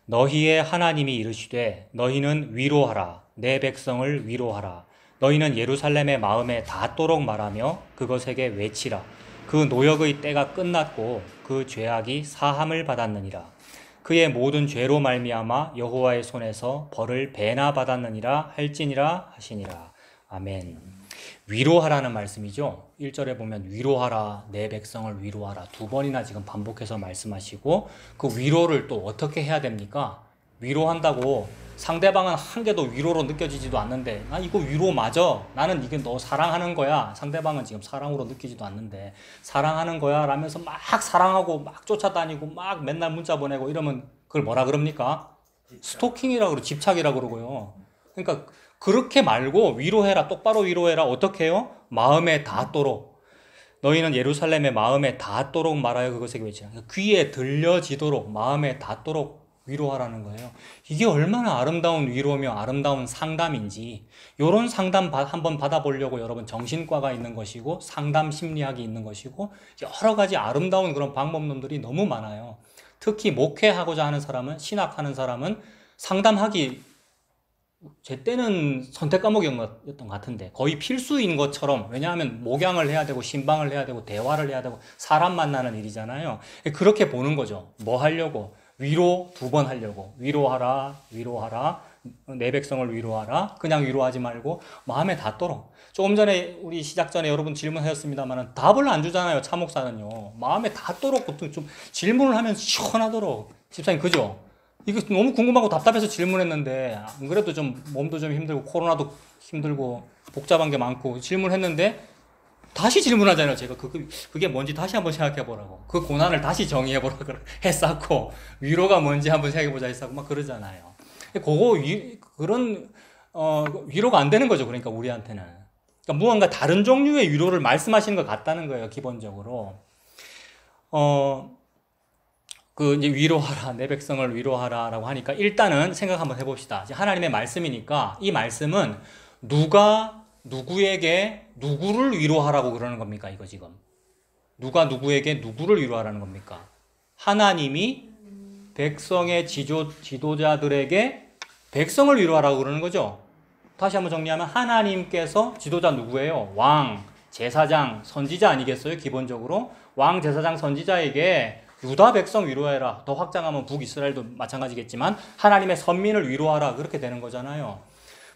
너희의 하나님이 이르시되 너희는 위로하라 내 백성을 위로하라 너희는 예루살렘의 마음에 닿도록 말하며 그것에게 외치라 그 노역의 때가 끝났고 그 죄악이 사함을 받았느니라 그의 모든 죄로 말미암아 여호와의 손에서 벌을 배나 받았느니라 할지니라 하시니라. 아멘. 위로하라는 말씀이죠. 1절에 보면 위로하라 내 백성을 위로하라 두 번이나 지금 반복해서 말씀하시고 그 위로를 또 어떻게 해야 됩니까? 위로한다고 상대방은 한 개도 위로로 느껴지지도 않는데 나 이거 위로 맞아 나는 이게 너 사랑하는 거야 상대방은 지금 사랑으로 느끼지도 않는데 사랑하는 거야 라면서 막 사랑하고 막 쫓아다니고 막 맨날 문자 보내고 이러면 그걸 뭐라 그럽니까? 스토킹이라고 그러고 집착이라고 그러고요. 그러니까 그렇게 말고 위로해라 똑바로 위로해라 어떻게 해요? 마음에 닿도록 너희는 예루살렘의 마음에 닿도록 말하여 그것에게 외치라 귀에 들려지도록 마음에 닿도록 위로하라는 거예요. 이게 얼마나 아름다운 위로며 아름다운 상담인지 이런 상담 한번 받아보려고 여러분 정신과가 있는 것이고 상담 심리학이 있는 것이고 여러 가지 아름다운 그런 방법론들이 너무 많아요. 특히 목회하고자 하는 사람은 신학하는 사람은 상담하기 제 때는 선택 과목이었던 것 같은데 거의 필수인 것처럼 왜냐하면 목양을 해야 되고 신방을 해야 되고 대화를 해야 되고 사람 만나는 일이잖아요. 그렇게 보는 거죠. 뭐 하려고? 위로 두 번 하려고 위로하라 위로하라 내 백성을 위로하라 그냥 위로하지 말고 마음에 닿도록 조금 전에 우리 시작 전에 여러분 질문하셨습니다만 답을 안 주잖아요. 차 목사는요. 마음에 닿도록 보통 좀 질문을 하면 시원하도록 집사님 그죠? 이거 너무 궁금하고 답답해서 질문했는데 안 그래도 좀 몸도 좀 힘들고 코로나도 힘들고 복잡한 게 많고 질문했는데 다시 질문하잖아요. 제가 그게 뭔지 다시 한번 생각해 보라고. 그 고난을 다시 정의해 보라고 했었고, 위로가 뭔지 한번 생각해 보자 했었고, 막 그러잖아요. 그런, 위로가 안 되는 거죠. 그러니까 우리한테는. 그러니까 무언가 다른 종류의 위로를 말씀하시는 것 같다는 거예요. 기본적으로. 이제 위로하라, 내 백성을 위로하라 라고 하니까 일단은 생각 한번 해봅시다. 하나님의 말씀이니까 이 말씀은 누가 누구에게 누구를 위로하라고 그러는 겁니까? 이거 지금 누가 누구에게 누구를 위로하라는 겁니까? 하나님이 백성의 지도자들에게 백성을 위로하라고 그러는 거죠. 다시 한번 정리하면 하나님께서 지도자 누구예요? 왕, 제사장, 선지자 아니겠어요? 기본적으로 왕, 제사장, 선지자에게 유다 백성 위로해라. 더 확장하면 북이스라엘도 마찬가지겠지만 하나님의 선민을 위로하라. 그렇게 되는 거잖아요.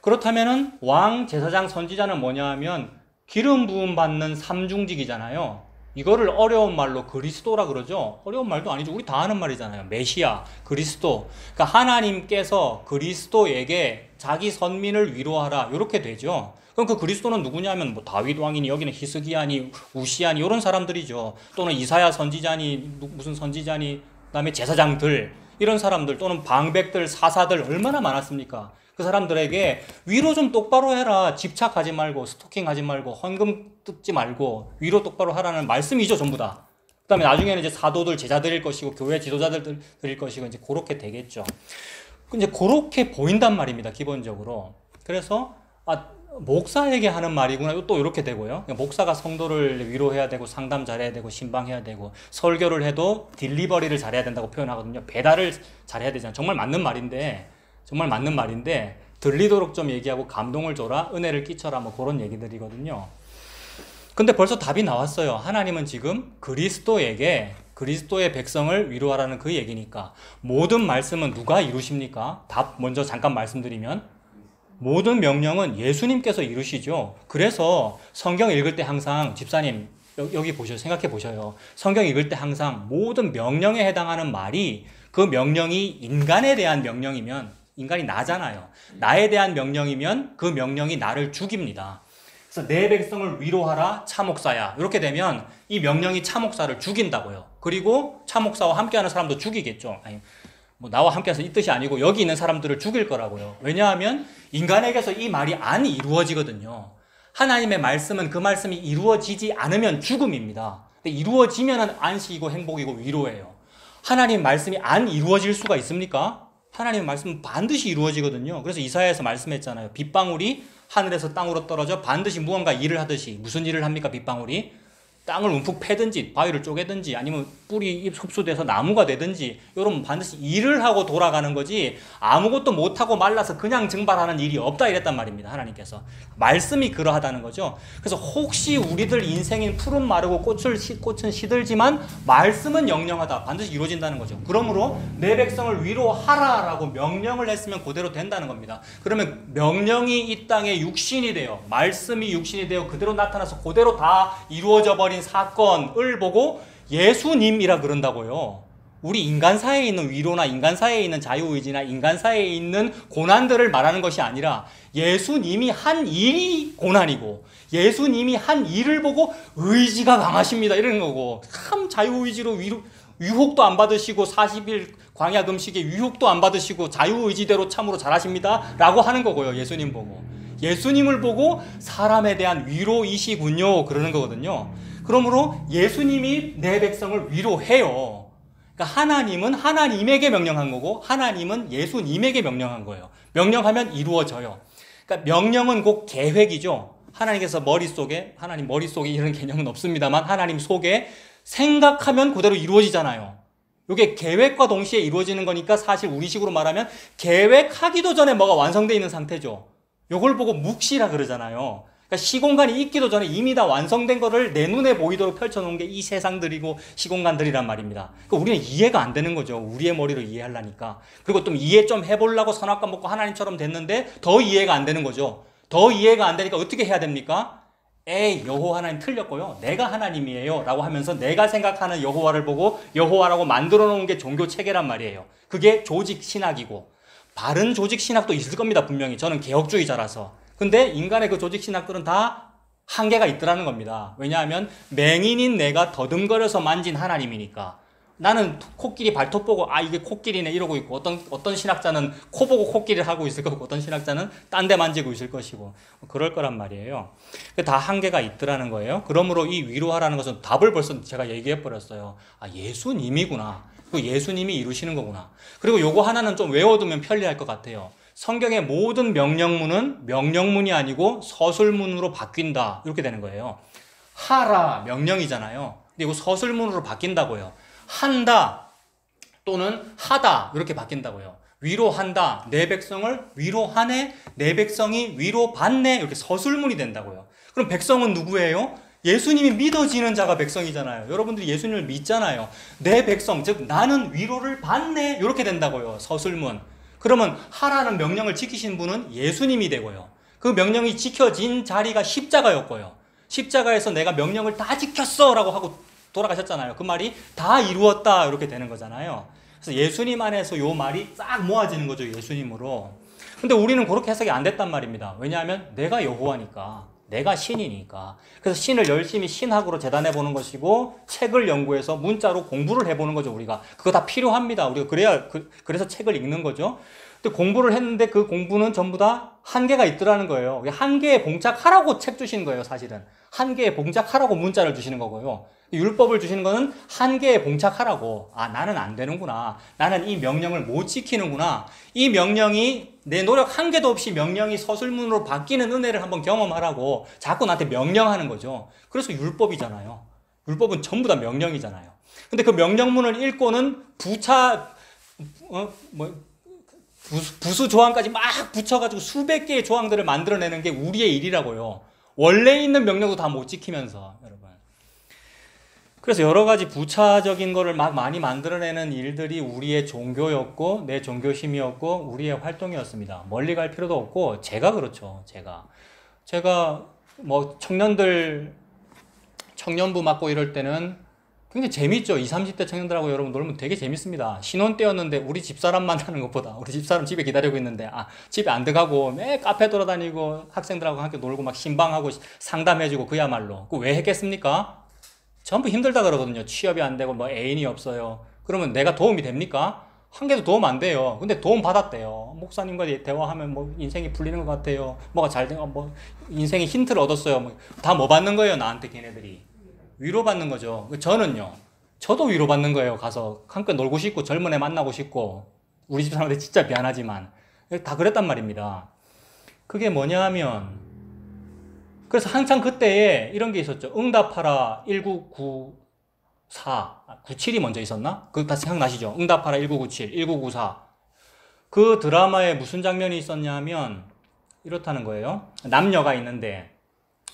그렇다면은 왕, 제사장, 선지자는 뭐냐 하면 기름 부음 받는 삼중직이잖아요. 이거를 어려운 말로 그리스도라 그러죠. 어려운 말도 아니죠. 우리 다 아는 말이잖아요. 메시아, 그리스도. 그러니까 하나님께서 그리스도에게 자기 선민을 위로하라. 이렇게 되죠. 그럼 그 그리스도는 누구냐면 뭐 다윗 왕이니 여기는 히스기야니 우시야니 이런 사람들이죠. 또는 이사야 선지자니 무슨 선지자니 그다음에 제사장들 이런 사람들 또는 방백들 사사들 얼마나 많았습니까? 그 사람들에게 위로 좀 똑바로 해라. 집착하지 말고 스토킹하지 말고 헌금 뜯지 말고 위로 똑바로 하라는 말씀이죠. 전부 다. 그 다음에 나중에는 이제 사도들 제자들일 것이고 교회 지도자들 드릴 것이고 이제 그렇게 되겠죠. 이제 그렇게 보인단 말입니다. 기본적으로. 그래서 목사에게 하는 말이구나. 또 이렇게 되고요. 목사가 성도를 위로해야 되고 상담 잘해야 되고 신방해야 되고 설교를 해도 딜리버리를 잘해야 된다고 표현하거든요. 배달을 잘해야 되잖아요. 정말 맞는 말인데 들리도록 좀 얘기하고 감동을 줘라, 은혜를 끼쳐라 뭐 그런 얘기들이거든요. 근데 벌써 답이 나왔어요. 하나님은 지금 그리스도의 백성을 위로하라는 그 얘기니까 모든 말씀은 누가 이루십니까? 답 먼저 잠깐 말씀드리면 모든 명령은 예수님께서 이루시죠. 그래서 성경 읽을 때 항상 집사님 여기 보셔 생각해 보셔요. 성경 읽을 때 항상 모든 명령에 해당하는 말이 그 명령이 인간에 대한 명령이면 인간이 나잖아요. 나에 대한 명령이면 그 명령이 나를 죽입니다. 그래서 내 백성을 위로하라 차목사야. 이렇게 되면 이 명령이 차목사를 죽인다고요. 그리고 차목사와 함께하는 사람도 죽이겠죠. 아니, 뭐 나와 함께해서 이 뜻이 아니고 여기 있는 사람들을 죽일 거라고요. 왜냐하면 인간에게서 이 말이 안 이루어지거든요. 하나님의 말씀은 그 말씀이 이루어지지 않으면 죽음입니다. 근데 이루어지면 안식이고 행복이고 위로예요. 하나님 말씀이 안 이루어질 수가 있습니까? 하나님의 말씀은 반드시 이루어지거든요. 그래서 이사야에서 말씀했잖아요. 빗방울이 하늘에서 땅으로 떨어져 반드시 무언가 일을 하듯이 무슨 일을 합니까? 빗방울이 땅을 움푹 패든지 바위를 쪼개든지 아니면 뿌리 흡수돼서 나무가 되든지 이러면 반드시 일을 하고 돌아가는 거지 아무것도 못하고 말라서 그냥 증발하는 일이 없다 이랬단 말입니다. 하나님께서. 말씀이 그러하다는 거죠. 그래서 혹시 우리들 인생인 푸른 마르고 꽃은 시들지만 말씀은 영영하다. 반드시 이루어진다는 거죠. 그러므로 내 백성을 위로하라라고 명령을 했으면 그대로 된다는 겁니다. 그러면 명령이 이 땅에 육신이 되어 말씀이 육신이 되어 그대로 나타나서 그대로 다 이루어져 버린 사건을 보고 예수님이라 그런다고요. 우리 인간사회에 있는 위로나 인간사회에 있는 자유의지나 인간사회에 있는 고난들을 말하는 것이 아니라 예수님이 한 일이 고난이고 예수님이 한 일을 보고 의지가 강하십니다 이러는 거고 참 자유의지로 유혹도 안 받으시고 40일 광야 금식에 유혹도 안 받으시고 자유의지대로 참으로 잘하십니다 라고 하는 거고요. 예수님 보고 예수님을 보고 사람에 대한 위로이시군요 그러는 거거든요. 그러므로 예수님이 내 백성을 위로해요. 그러니까 하나님은 하나님에게 명령한 거고 하나님은 예수님에게 명령한 거예요. 명령하면 이루어져요. 그러니까 명령은 곧 계획이죠. 하나님께서 하나님 머릿속에 이런 개념은 없습니다만 하나님 속에 생각하면 그대로 이루어지잖아요. 이게 계획과 동시에 이루어지는 거니까 사실 우리식으로 말하면 계획하기도 전에 뭐가 완성되어 있는 상태죠. 이걸 보고 묵시라 그러잖아요. 그러니까 시공간이 있기도 전에 이미 다 완성된 거를 내 눈에 보이도록 펼쳐놓은 게 이 세상들이고 시공간들이란 말입니다. 그러니까 우리는 이해가 안 되는 거죠. 우리의 머리로 이해하려니까. 그리고 좀 이해 좀 해보려고 선악과 먹고 하나님처럼 됐는데 더 이해가 안 되는 거죠. 더 이해가 안 되니까 어떻게 해야 됩니까? 여호와 하나님 틀렸고요. 내가 하나님이에요 라고 하면서 내가 생각하는 여호와를 보고 여호와라고 만들어 놓은 게 종교 체계란 말이에요. 그게 조직 신학이고 바른 조직 신학도 있을 겁니다. 분명히. 저는 개혁주의자라서. 근데 인간의 그 조직 신학들은 다 한계가 있더라는 겁니다. 왜냐하면 맹인인 내가 더듬거려서 만진 하나님이니까. 나는 코끼리 발톱 보고 이게 코끼리네 이러고 있고 어떤 신학자는 코 보고 코끼리를 하고 있을 거고 어떤 신학자는 딴 데 만지고 있을 것이고 그럴 거란 말이에요. 다 한계가 있더라는 거예요. 그러므로 이 위로하라는 것은 답을 벌써 제가 얘기해 버렸어요. 예수님이구나. 그 예수님이 이루시는 거구나. 그리고 요거 하나는 좀 외워두면 편리할 것 같아요. 성경의 모든 명령문은 명령문이 아니고 서술문으로 바뀐다 이렇게 되는 거예요. 하라 명령이잖아요. 근데 이거 서술문으로 바뀐다고요. 한다 또는 하다 이렇게 바뀐다고요. 위로한다. 내 백성을 위로하네. 내 백성이 위로받네. 이렇게 서술문이 된다고요. 그럼 백성은 누구예요? 예수님이 믿어지는 자가 백성이잖아요. 여러분들이 예수님을 믿잖아요. 내 백성, 즉 나는 위로를 받네. 이렇게 된다고요. 서술문. 그러면 하라는 명령을 지키신 분은 예수님이 되고요. 그 명령이 지켜진 자리가 십자가였고요. 십자가에서 내가 명령을 다 지켰어 라고 하고 돌아가셨잖아요. 그 말이 다 이루었다 이렇게 되는 거잖아요. 그래서 예수님 안에서 요 말이 싹 모아지는 거죠. 예수님으로. 근데 우리는 그렇게 해석이 안 됐단 말입니다. 왜냐하면 내가 여호와니까, 내가 신이니까. 그래서 신을 열심히 신학으로 재단해 보는 것이고 책을 연구해서 문자로 공부를 해보는 거죠. 우리가 그거 다 필요합니다. 우리가 그래서 책을 읽는 거죠. 근데 공부를 했는데 그 공부는 전부 다 한계가 있더라는 거예요. 한계에 봉착하라고 책 주시는 거예요. 사실은 한계에 봉착하라고 문자를 주시는 거고요. 율법을 주시는 거는 한계에 봉착하라고. 나는 안 되는구나. 나는 이 명령을 못 지키는구나. 이 명령이 내 노력 한 개도 없이 명령이 서술문으로 바뀌는 은혜를 한번 경험하라고 자꾸 나한테 명령하는 거죠. 그래서 율법이잖아요. 율법은 전부 다 명령이잖아요. 근데 그 명령문을 읽고는 부수 조항까지 막 붙여가지고 수백 개의 조항들을 만들어내는 게 우리의 일이라고요. 원래 있는 명령도 다 못 지키면서, 여러분. 그래서 여러 가지 부차적인 거를 막 많이 만들어내는 일들이 우리의 종교였고 내 종교심이었고 우리의 활동이었습니다. 멀리 갈 필요도 없고 제가 그렇죠. 제가 뭐 청년부 맡고 이럴 때는 굉장히 재밌죠. 20, 30대 청년들하고 여러분 놀면 되게 재밌습니다. 신혼 때였는데 우리 집사람 만나는 것보다 우리 집사람 집에 기다리고 있는데 집에 안 들어가고 매 카페 돌아다니고 학생들하고 함께 놀고 막 신방하고 상담해주고 그야말로. 왜 했겠습니까? 전부 힘들다 그러거든요. 취업이 안 되고 뭐 애인이 없어요. 그러면 내가 도움이 됩니까? 한 개도 도움 안 돼요. 근데 도움 받았대요. 목사님과 대화하면 뭐 인생이 풀리는 것 같아요. 뭐가 잘 된, 뭐 인생의 힌트를 얻었어요. 다 뭐 받는 거예요, 나한테 걔네들이? 위로받는 거죠. 저는요. 저도 위로받는 거예요. 가서 함께 놀고 싶고 젊은 애 만나고 싶고 우리 집 사람한테 진짜 미안하지만 다 그랬단 말입니다. 그게 뭐냐 하면 그래서 한창 그때에 이런 게 있었죠. 응답하라 1994, 97이 먼저 있었나? 그거 다 생각나시죠? 응답하라 1997, 1994. 그 드라마에 무슨 장면이 있었냐면 이렇다는 거예요. 남녀가 있는데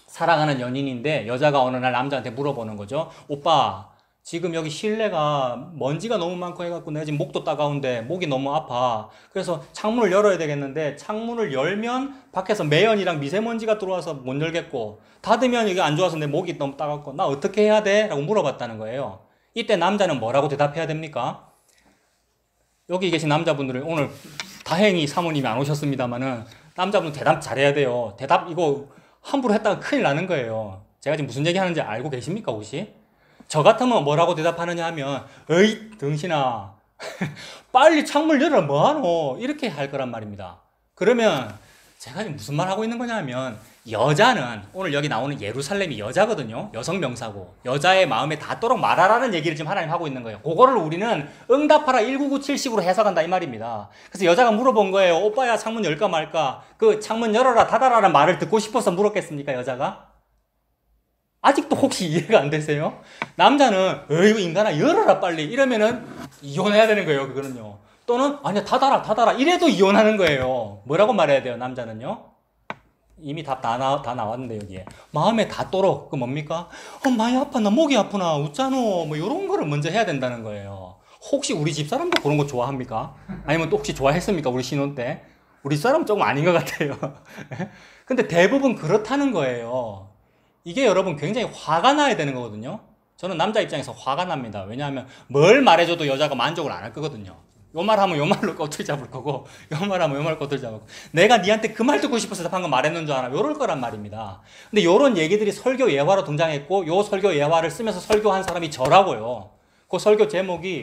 사랑하는 연인인데 여자가 어느 날 남자한테 물어보는 거죠. 오빠, 지금 여기 실내가 먼지가 너무 많고 해갖고 내가 지금 목도 따가운데 목이 너무 아파. 그래서 창문을 열어야 되겠는데 창문을 열면 밖에서 매연이랑 미세먼지가 들어와서 못 열겠고 닫으면 이게 안 좋아서 내 목이 너무 따갑고 나 어떻게 해야 돼? 라고 물어봤다는 거예요. 이때 남자는 뭐라고 대답해야 됩니까? 여기 계신 남자분들은 오늘 다행히 사모님이 안 오셨습니다만은 남자분 대답 잘해야 돼요. 대답 이거 함부로 했다가 큰일 나는 거예요. 제가 지금 무슨 얘기 하는지 알고 계십니까 혹시? 저 같으면 뭐라고 대답하느냐 하면 어이 등신아 빨리 창문을 열어 뭐하노 이렇게 할 거란 말입니다. 그러면 제가 지금 무슨 말 하고 있는 거냐면 여자는 오늘 여기 나오는 예루살렘이 여자거든요. 여성 명사고 여자의 마음에 닿도록 말하라는 얘기를 지금 하나님 하고 있는 거예요. 그거를 우리는 응답하라 1997식으로 해석한다 이 말입니다. 그래서 여자가 물어본 거예요. 오빠야 창문 열까 말까? 그 창문 열어라 닫아라는 말을 듣고 싶어서 물었겠습니까 여자가? 아직도 혹시 이해가 안 되세요? 남자는 어이구 인간아 열어라 빨리 이러면은 이혼해야 되는 거예요. 그거는요. 또는 아니야 닫아라 이래도 이혼하는 거예요. 뭐라고 말해야 돼요 남자는요? 이미 답 다 나왔는데 여기에 마음에 닿도록 그 뭡니까? 많이 아파 나 목이 아프나 웃자노 뭐 이런 거를 먼저 해야 된다는 거예요. 혹시 우리 집사람도 그런 거 좋아합니까? 아니면 또 혹시 좋아했습니까? 우리 신혼 때? 우리 집사람은 조금 아닌 것 같아요. 근데 대부분 그렇다는 거예요. 이게 여러분 굉장히 화가 나야 되는 거거든요. 저는 남자 입장에서 화가 납니다. 왜냐하면 뭘 말해줘도 여자가 만족을 안 할 거거든요. 요 말 하면 요 말로 꼬투리 잡을 거고 요 말 하면 요 말로 꼬투리 잡을 거고 내가 니한테 그 말 듣고 싶어서 방금 말했는 줄 알아. 요럴 거란 말입니다. 근데 요런 얘기들이 설교 예화로 등장했고 요 설교 예화를 쓰면서 설교한 사람이 저라고요. 그 설교 제목이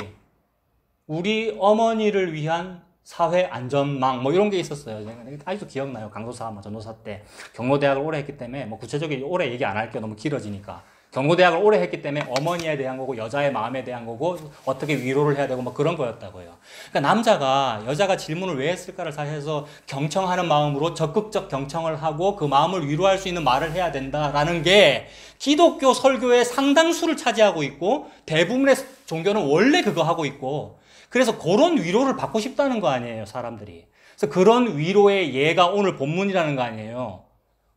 우리 어머니를 위한 사회 안전망 뭐 이런 게 있었어요. 아직도 기억나요. 강도사 전도사 때 경로대학을 오래 했기 때문에 뭐 구체적인 오래 얘기 안 할게요. 너무 길어지니까. 경로대학을 오래 했기 때문에 어머니에 대한 거고 여자의 마음에 대한 거고 어떻게 위로를 해야 되고 뭐 그런 거였다고요. 그러니까 남자가 여자가 질문을 왜 했을까를 사실해서 경청하는 마음으로 적극적 경청을 하고 그 마음을 위로할 수 있는 말을 해야 된다라는 게 기독교 설교의 상당수를 차지하고 있고 대부분의 종교는 원래 그거 하고 있고 그래서 그런 위로를 받고 싶다는 거 아니에요, 사람들이. 그래서 그런 위로의 예가 오늘 본문이라는 거 아니에요.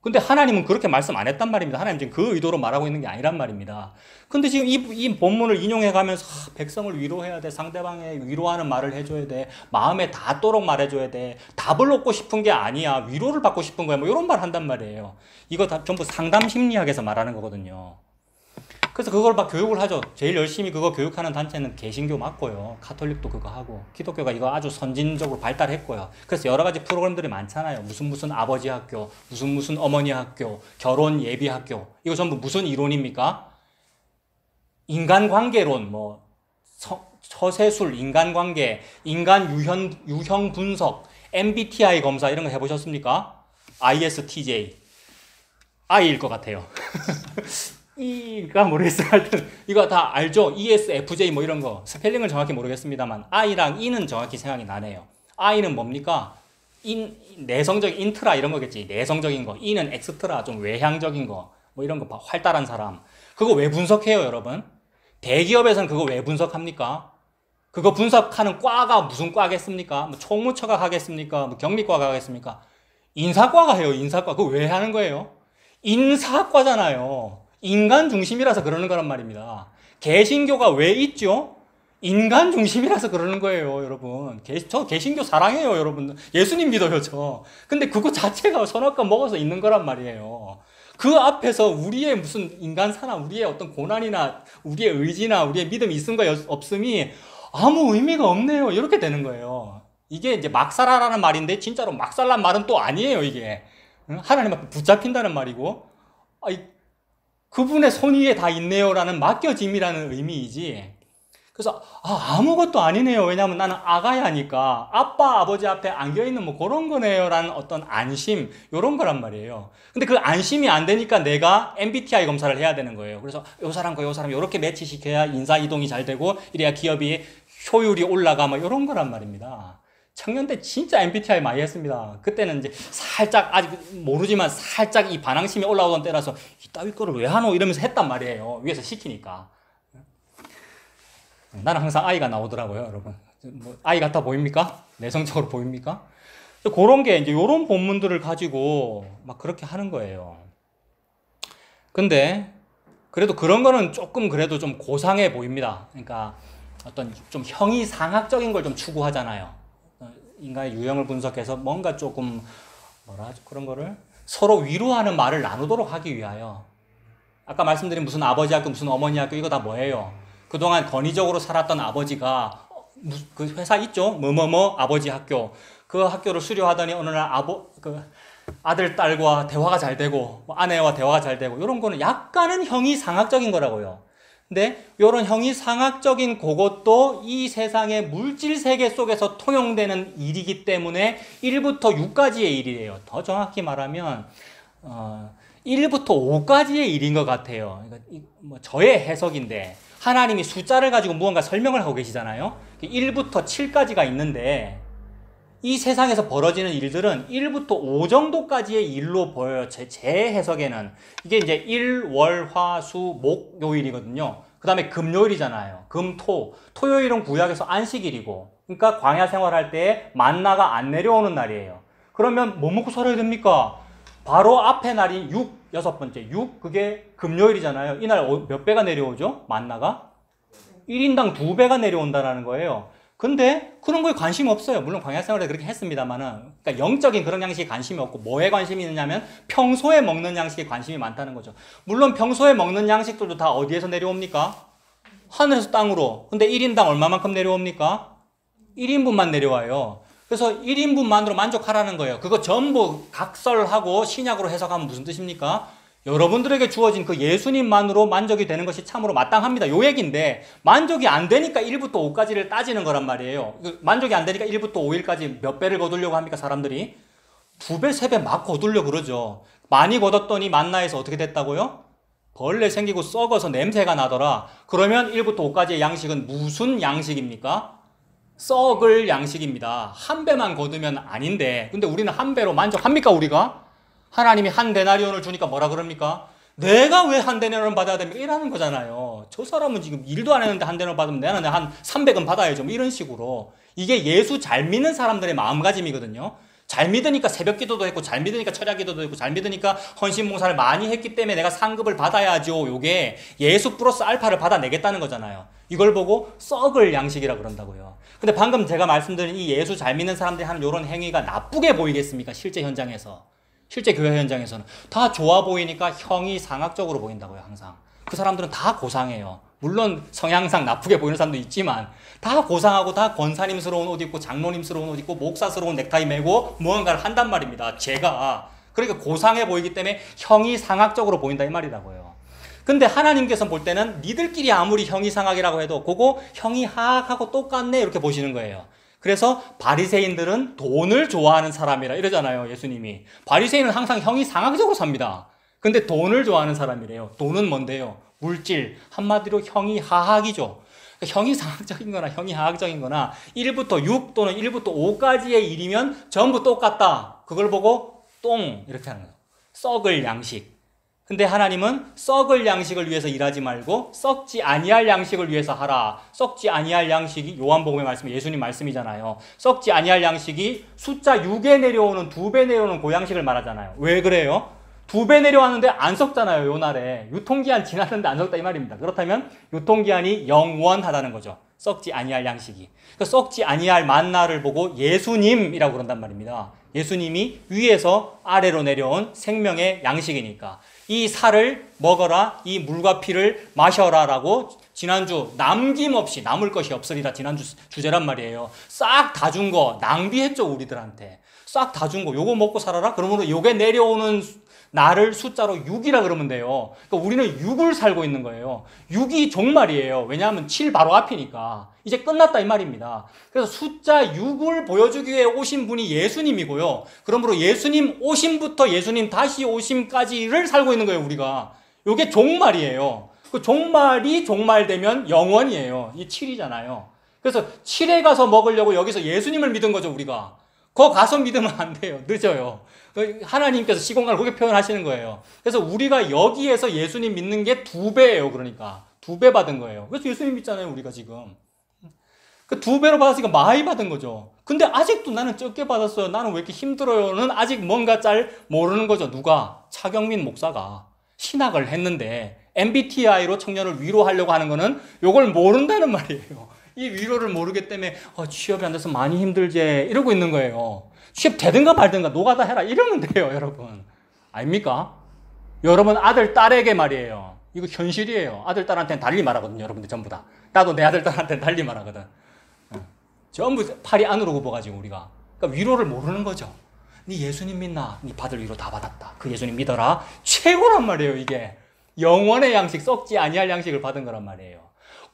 근데 하나님은 그렇게 말씀 안 했단 말입니다. 하나님 지금 그 의도로 말하고 있는 게 아니란 말입니다. 근데 지금 이 본문을 인용해 가면서 백성을 위로해야 돼. 상대방에 위로하는 말을 해줘야 돼. 마음에 닿도록 말해줘야 돼. 답을 얻고 싶은 게 아니야. 위로를 받고 싶은 거야. 뭐 이런 말 한단 말이에요. 이거 다 전부 상담 심리학에서 말하는 거거든요. 그래서 그걸 막 교육을 하죠. 제일 열심히 그거 교육하는 단체는 개신교 맞고요. 카톨릭도 그거 하고. 기독교가 이거 아주 선진적으로 발달했고요. 그래서 여러 가지 프로그램들이 많잖아요. 무슨 아버지 학교, 무슨 어머니 학교, 결혼 예비 학교. 이거 전부 무슨 이론입니까? 인간관계론, 뭐 처세술, 인간관계, 인간 유형 분석, MBTI 검사 이런 거 해보셨습니까? ISTJ. I일 것 같아요. E가 모르겠어요. 하여튼 이거 다 알죠? ESFJ 뭐 이런 거. 스펠링을 정확히 모르겠습니다만 I랑 E는 정확히 생각이 나네요. I는 뭡니까? 내성적인 인트라 이런 거겠지. 내성적인 거. E는 엑스트라 좀 외향적인 거. 뭐 이런 거 활달한 사람. 그거 왜 분석해요, 여러분? 대기업에서는 그거 왜 분석합니까? 그거 분석하는 과가 무슨 과겠습니까? 뭐 총무처가 하겠습니까? 뭐 경리과가 하겠습니까? 인사과가 해요, 인사과. 그거 왜 하는 거예요? 인사과잖아요. 인간 중심이라서 그러는 거란 말입니다. 개신교가 왜 있죠? 인간 중심이라서 그러는 거예요, 여러분. 저 개신교 사랑해요, 여러분. 예수님 믿어요, 저. 근데 그거 자체가 선악과 먹어서 있는 거란 말이에요. 그 앞에서 우리의 무슨 인간사나 우리의 어떤 고난이나 우리의 의지나 우리의 믿음이 있음과 없음이 아무 의미가 없네요. 이렇게 되는 거예요. 이게 이제 막살하라는 말인데 진짜로 막살란 말은 또 아니에요, 이게. 하나님 앞에 붙잡힌다는 말이고. 그분의 손 위에 다 있네요라는 맡겨짐이라는 의미이지. 그래서 아무것도 아니네요. 왜냐하면 나는 아가야니까 아빠 아버지 앞에 안겨있는 뭐 그런 거네요라는 어떤 안심 이런 거란 말이에요. 근데 그 안심이 안 되니까 내가 MBTI 검사를 해야 되는 거예요. 그래서 요 사람과 요 사람 이렇게 매치시켜야 인사 이동이 잘 되고 이래야 기업이 효율이 올라가 뭐 이런 거란 말입니다. 청년 때 진짜 MBTI 많이 했습니다. 그때는 이제 살짝, 아직 모르지만 살짝 이 반항심이 올라오던 때라서 이따위 거를 왜 하노? 이러면서 했단 말이에요. 위에서 시키니까. 나는 항상 아이가 나오더라고요, 여러분. 뭐 아이 같아 보입니까? 내성적으로 보입니까? 그런 게 이제 이런 본문들을 가지고 막 그렇게 하는 거예요. 근데 그래도 그런 거는 조금 그래도 좀 고상해 보입니다. 그러니까 어떤 좀 형이상학적인 걸 좀 추구하잖아요. 인간의 유형을 분석해서 뭔가 조금 뭐라 하죠? 그런 거를 서로 위로하는 말을 나누도록 하기 위하여. 아까 말씀드린 무슨 아버지 학교, 무슨 어머니 학교, 이거 다 뭐예요? 그동안 권위적으로 살았던 아버지가 그 회사 있죠? 뭐뭐뭐 아버지 학교. 그 학교를 수료하더니 어느 날 아들, 딸과 대화가 잘 되고, 아내와 대화가 잘 되고, 이런 거는 약간은 형이상학적인 거라고요. 근데 이런 형이상학적인 그것도 이 세상의 물질 세계 속에서 통용되는 일이기 때문에 1부터 6까지의 일이에요. 더 정확히 말하면 1부터 5까지의 일인 것 같아요. 그러니까 뭐 저의 해석인데 하나님이 숫자를 가지고 무언가 설명을 하고 계시잖아요. 1부터 7까지가 있는데 이 세상에서 벌어지는 일들은 1부터 5 정도까지의 일로 보여요. 제 해석에는. 이게 이제 일, 월, 화, 수, 목, 요일이거든요. 그 다음에 금요일이잖아요. 금, 토. 토요일은 구약에서 안식일이고. 그러니까 광야 생활할 때 만나가 안 내려오는 날이에요. 그러면 뭐 먹고 살아야 됩니까? 바로 앞에 날인 6, 여섯 번째. 6, 그게 금요일이잖아요. 이날 몇 배가 내려오죠? 만나가? 1인당 2배가 내려온다는 거예요. 근데 그런 거에 관심이 없어요. 물론 광야 생활에 그렇게 했습니다만은. 그러니까 영적인 그런 양식에 관심이 없고 뭐에 관심이 있느냐면 평소에 먹는 양식에 관심이 많다는 거죠. 물론 평소에 먹는 양식들도 다 어디에서 내려옵니까? 하늘에서 땅으로. 근데 1인당 얼마만큼 내려옵니까? 1인분만 내려와요. 그래서 1인분만으로 만족하라는 거예요. 그거 전부 각설하고 신약으로 해석하면 무슨 뜻입니까? 여러분들에게 주어진 그 예수님만으로 만족이 되는 것이 참으로 마땅합니다. 요 얘기인데 만족이 안 되니까 1부터 5까지를 따지는 거란 말이에요. 만족이 안 되니까 1부터 5일까지 몇 배를 거두려고 합니까? 사람들이 2배, 3배 막 거두려고 그러죠. 많이 거뒀더니 만나에서 어떻게 됐다고요? 벌레 생기고 썩어서 냄새가 나더라. 그러면 1부터 5까지의 양식은 무슨 양식입니까? 썩을 양식입니다. 한 배만 거두면 아닌데, 근데 우리는 한 배로 만족합니까, 우리가? 하나님이 한 데나리온을 주니까 뭐라 그럽니까? 내가 왜 한 데나리온 받아야 됩니까? 이러는 거잖아요. 저 사람은 지금 일도 안 했는데 한 데나리온 받으면 내가 한 300은 받아야죠. 뭐 이런 식으로. 이게 예수 잘 믿는 사람들의 마음가짐이거든요. 잘 믿으니까 새벽 기도도 했고, 잘 믿으니까 철야 기도도 했고, 잘 믿으니까 헌신 봉사를 많이 했기 때문에 내가 상급을 받아야죠. 요게 예수 플러스 알파를 받아내겠다는 거잖아요. 이걸 보고 썩을 양식이라 그런다고요. 근데 방금 제가 말씀드린 이 예수 잘 믿는 사람들이 하는 이런 행위가 나쁘게 보이겠습니까? 실제 현장에서. 실제 교회 현장에서는. 다 좋아 보이니까 형이 상학적으로 보인다고요, 항상. 그 사람들은 다 고상해요. 물론 성향상 나쁘게 보이는 사람도 있지만 다 고상하고 다 권사님스러운 옷 입고 장로님스러운 옷 입고 목사스러운 넥타이 메고 무언가를 한단 말입니다. 제가. 그러니까 고상해 보이기 때문에 형이 상학적으로 보인다 이 말이라고요. 근데 하나님께서 볼 때는 니들끼리 아무리 형이 상학이라고 해도 그거 형이 하악하고 똑같네 이렇게 보시는 거예요. 그래서 바리새인들은 돈을 좋아하는 사람이라 이러잖아요, 예수님이. 바리새인은 항상 형이 상학적으로 삽니다. 근데 돈을 좋아하는 사람이래요. 돈은 뭔데요? 물질. 한마디로 형이 하악이죠. 그러니까 형이 상학적인 거나 형이 하악적인 거나 1부터 6 또는 1부터 5까지의 일이면 전부 똑같다. 그걸 보고 똥 이렇게 하는 거예요. 썩을 양식. 근데 하나님은 썩을 양식을 위해서 일하지 말고 썩지 아니할 양식을 위해서 하라. 썩지 아니할 양식이 요한복음의 말씀, 예수님 말씀이잖아요. 썩지 아니할 양식이 숫자 6에 내려오는 2배 내려오는 그 양식을 말하잖아요. 왜 그래요? 2배 내려왔는데 안 썩잖아요. 요 날에. 유통기한 지났는데 안 썩다 이 말입니다. 그렇다면 유통기한이 영원하다는 거죠. 썩지 아니할 양식이. 그러니까 썩지 아니할 만나를 보고 예수님이라고 그런단 말입니다. 예수님이 위에서 아래로 내려온 생명의 양식이니까. 이 살을 먹어라, 이 물과 피를 마셔라라고 지난주 남김없이 남을 것이 없으리라 지난주 주제란 말이에요. 싹 다 준 거 낭비했죠, 우리들한테. 싹 다 준 거 요거 먹고 살아라? 그러므로 요게 내려오는 나를 숫자로 6이라 그러면 돼요. 그러니까 우리는 6을 살고 있는 거예요. 6이 종말이에요. 왜냐하면 7 바로 앞이니까. 이제 끝났다 이 말입니다. 그래서 숫자 6을 보여주기 위해 오신 분이 예수님이고요. 그러므로 예수님 오심부터 예수님 다시 오심까지를 살고 있는 거예요, 우리가. 이게 종말이에요. 그 종말이 종말되면 영원이에요. 이 7이잖아요. 그래서 7에 가서 먹으려고 여기서 예수님을 믿은 거죠, 우리가. 거 가서 믿으면 안 돼요. 늦어요. 하나님께서 시공간을 그렇게 표현하시는 거예요. 그래서 우리가 여기에서 예수님 믿는 게 2배예요. 그러니까 2배 받은 거예요. 그래서 예수님 믿잖아요, 우리가 지금. 그 2배로 받았으니까 많이 받은 거죠. 근데 아직도 나는 적게 받았어요. 나는 왜 이렇게 힘들어요는 아직 뭔가 잘 모르는 거죠. 누가? 차경민 목사가 신학을 했는데 MBTI로 청년을 위로하려고 하는 거는 요걸 모른다는 말이에요. 이 위로를 모르기 때문에 취업이 안 돼서 많이 힘들지 이러고 있는 거예요. 취업 되든가 말든가 노가다 해라 이러면 돼요, 여러분. 아닙니까? 여러분 아들, 딸에게 말이에요. 이거 현실이에요. 아들, 딸한테는 달리 말하거든요, 여러분들 전부 다. 나도 내 아들, 딸한테는 달리 말하거든. 전부 팔이 안으로 굽어가지고 우리가. 그러니까 위로를 모르는 거죠. 네 예수님 믿나? 네 받을 위로 다 받았다. 그 예수님 믿어라. 최고란 말이에요, 이게. 영원의 양식, 썩지 아니할 양식을 받은 거란 말이에요.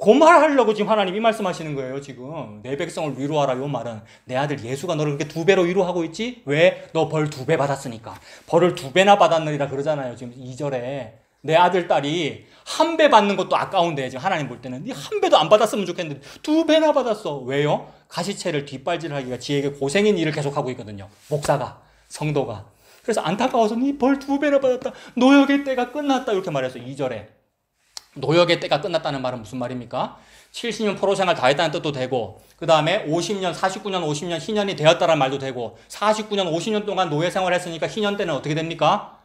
그 말하려고 지금 하나님 이 말씀하시는 거예요, 지금. 내 백성을 위로하라, 요 말은. 내 아들 예수가 너를 그렇게 2배로 위로하고 있지? 왜? 너 벌 2배 받았으니까. 벌을 2배나 받았느니라 그러잖아요, 지금 2절에. 내 아들, 딸이 1배 받는 것도 아까운데, 지금 하나님 볼 때는 네 1배도 안 받았으면 좋겠는데 2배나 받았어. 왜요? 가시채를 뒷발질하기가 지에게 고생인 일을 계속하고 있거든요. 목사가, 성도가. 그래서 안타까워서 네 벌 2배나 받았다. 노역의 때가 끝났다. 이렇게 말해서 2절에. 노역의 때가 끝났다는 말은 무슨 말입니까? 70년 포로생활 다 했다는 뜻도 되고, 그 다음에 50년, 49년, 50년 희년이 되었다는 말도 되고, 49년, 50년 동안 노예 생활을 했으니까 희년 때는 어떻게 됩니까?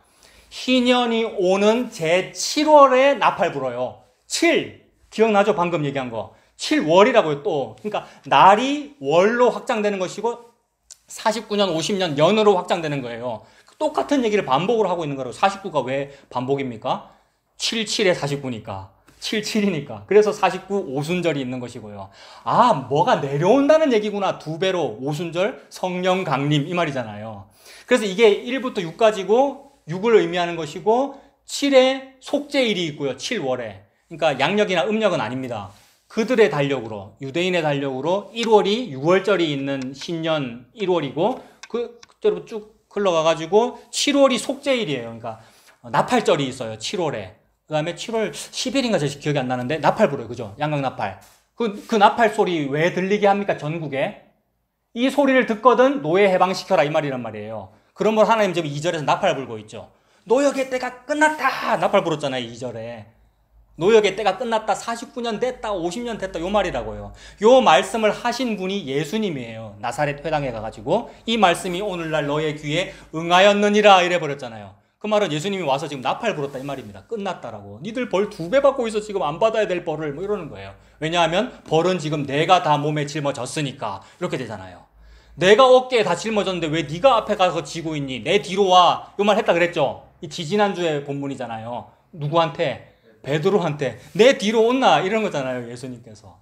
희년이 오는 제7월에 나팔 불어요. 7. 기억나죠? 방금 얘기한 거. 7월이라고요, 또. 그러니까 날이 월로 확장되는 것이고 49년, 50년 년으로 확장되는 거예요. 똑같은 얘기를 반복을 하고 있는 거라고. 49가 왜 반복입니까? 77에 49니까. 77이니까. 그래서 49 오순절이 있는 것이고요. 아, 뭐가 내려온다는 얘기구나. 2배로 오순절, 성령 강림 이 말이잖아요. 그래서 이게 1부터 6까지고 6을 의미하는 것이고 7에 속죄일이 있고요. 7월에. 그러니까 양력이나 음력은 아닙니다. 그들의 달력으로, 유대인의 달력으로 1월이 6월절이 있는 신년 1월이고 그대로 쭉 흘러가가지고 7월이 속죄일이에요. 그러니까 나팔절이 있어요. 7월에. 그 다음에 7월 10일인가 제 기억이 안 나는데 나팔 불어요. 그죠? 양각나팔. 그 나팔 소리 왜 들리게 합니까? 전국에. 이 소리를 듣거든 노예 해방시켜라 이 말이란 말이에요. 그러므로 하나님 지금 2절에서 나팔 불고 있죠. 노역의 때가 끝났다. 나팔 불었잖아요. 2절에. 노역의 때가 끝났다. 49년 됐다. 50년 됐다. 요 말이라고요. 요 말씀을 하신 분이 예수님이에요. 나사렛 회당에 가가지고 이 말씀이 오늘날 너의 귀에 응하였느니라 이래 버렸잖아요. 그 말은 예수님이 와서 지금 나팔 불었다 이 말입니다. 끝났다라고. 니들 벌 2배 받고 있어. 지금 안 받아야 될 벌을 뭐 이러는 거예요. 왜냐하면 벌은 지금 내가 다 몸에 짊어졌으니까 이렇게 되잖아요. 내가 어깨에 다 짊어졌는데 왜 네가 앞에 가서 지고 있니? 내 뒤로 와. 요 말 했다 그랬죠. 이 지지난주의 본문이잖아요. 누구한테? 베드로한테. 내 뒤로 온나? 이런 거잖아요. 예수님께서.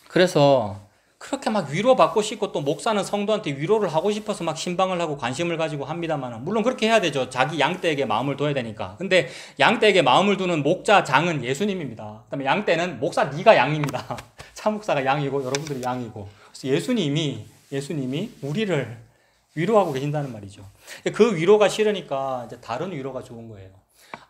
그래서 그렇게 막 위로받고 싶고 또 목사는 성도한테 위로를 하고 싶어서 막 신방을 하고 관심을 가지고 합니다만 물론 그렇게 해야 되죠. 자기 양떼에게 마음을 둬야 되니까. 근데 양떼에게 마음을 두는 목자 장은 예수님입니다. 그다음에 양떼는 목사 네가 양입니다. 차목사가 양이고 여러분들이 양이고. 그래서 예수님이 우리를 위로하고 계신다는 말이죠. 그 위로가 싫으니까 이제 다른 위로가 좋은 거예요.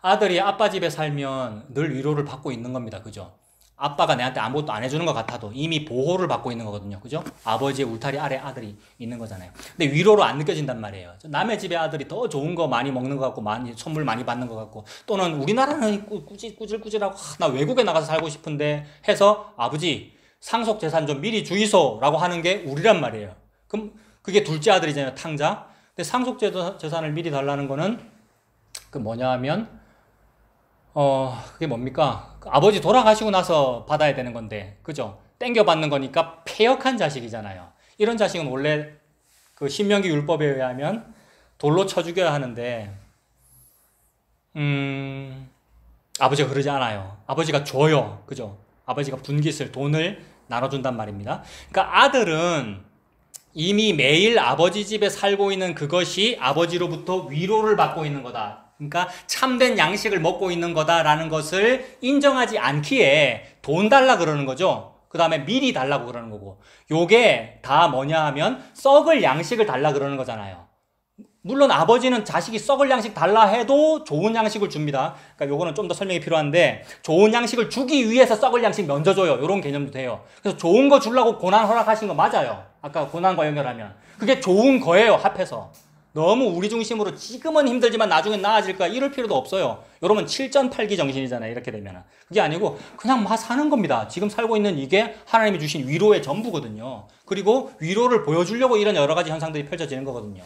아들이 아빠 집에 살면 늘 위로를 받고 있는 겁니다. 그죠? 아빠가 내한테 아무것도 안 해주는 것 같아도 이미 보호를 받고 있는 거거든요. 그죠? 아버지의 울타리 아래 아들이 있는 거잖아요. 근데 위로로 안 느껴진단 말이에요. 남의 집에 아들이 더 좋은 거 많이 먹는 것 같고, 선물 많이 받는 것 같고, 또는 우리나라는 꾸질꾸질하고, 나 외국에 나가서 살고 싶은데 해서 아버지 상속재산 좀 미리 주이소라고 하는 게 우리란 말이에요. 그럼 그게 둘째 아들이잖아요. 탕자. 근데 상속재산을 미리 달라는 거는 그 뭐냐 하면 그게 뭡니까? 아버지 돌아가시고 나서 받아야 되는 건데, 그죠? 땡겨받는 거니까 패역한 자식이잖아요. 이런 자식은 원래 그 신명기 율법에 의하면 돌로 쳐 죽여야 하는데, 아버지가 그러지 않아요. 아버지가 줘요. 그죠? 아버지가 분깃을, 돈을 나눠준단 말입니다. 그러니까 아들은 이미 매일 아버지 집에 살고 있는 그것이 아버지로부터 위로를 받고 있는 거다. 그러니까 참된 양식을 먹고 있는 거다라는 것을 인정하지 않기에 돈 달라 그러는 거죠. 그 다음에 미리 달라고 그러는 거고. 요게 다 뭐냐 하면 썩을 양식을 달라 그러는 거잖아요. 물론 아버지는 자식이 썩을 양식 달라 해도 좋은 양식을 줍니다. 그러니까 요거는 좀 더 설명이 필요한데 좋은 양식을 주기 위해서 썩을 양식 먼저 줘요. 요런 개념도 돼요. 그래서 좋은 거 주려고 고난 허락하신 거 맞아요. 아까 고난과 연결하면. 그게 좋은 거예요. 합해서. 너무 우리 중심으로 지금은 힘들지만 나중엔 나아질 거야. 이럴 필요도 없어요. 여러분 7전8기 정신이잖아요. 이렇게 되면. 그게 아니고 그냥 막 사는 겁니다. 지금 살고 있는 이게 하나님이 주신 위로의 전부거든요. 그리고 위로를 보여주려고 이런 여러 가지 현상들이 펼쳐지는 거거든요.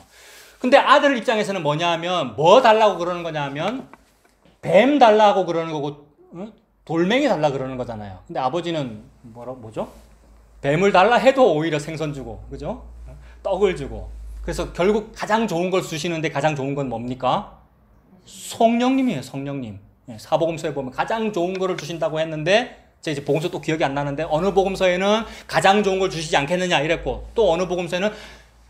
근데 아들 입장에서는 뭐냐 하면 뭐 달라고 그러는 거냐 하면 뱀 달라고 그러는 거고 돌멩이 달라 그러는 거잖아요. 근데 아버지는 뭐죠? 뱀을 달라 해도 오히려 생선 주고 그죠? 떡을 주고 그래서 결국 가장 좋은 걸 주시는데 가장 좋은 건 뭡니까? 성령님이에요. 성령님. 사복음서에 보면 가장 좋은 거를 주신다고 했는데 제가 이제 복음서 또 기억이 안 나는데 어느 복음서에는 가장 좋은 걸 주시지 않겠느냐 이랬고 또 어느 복음서에는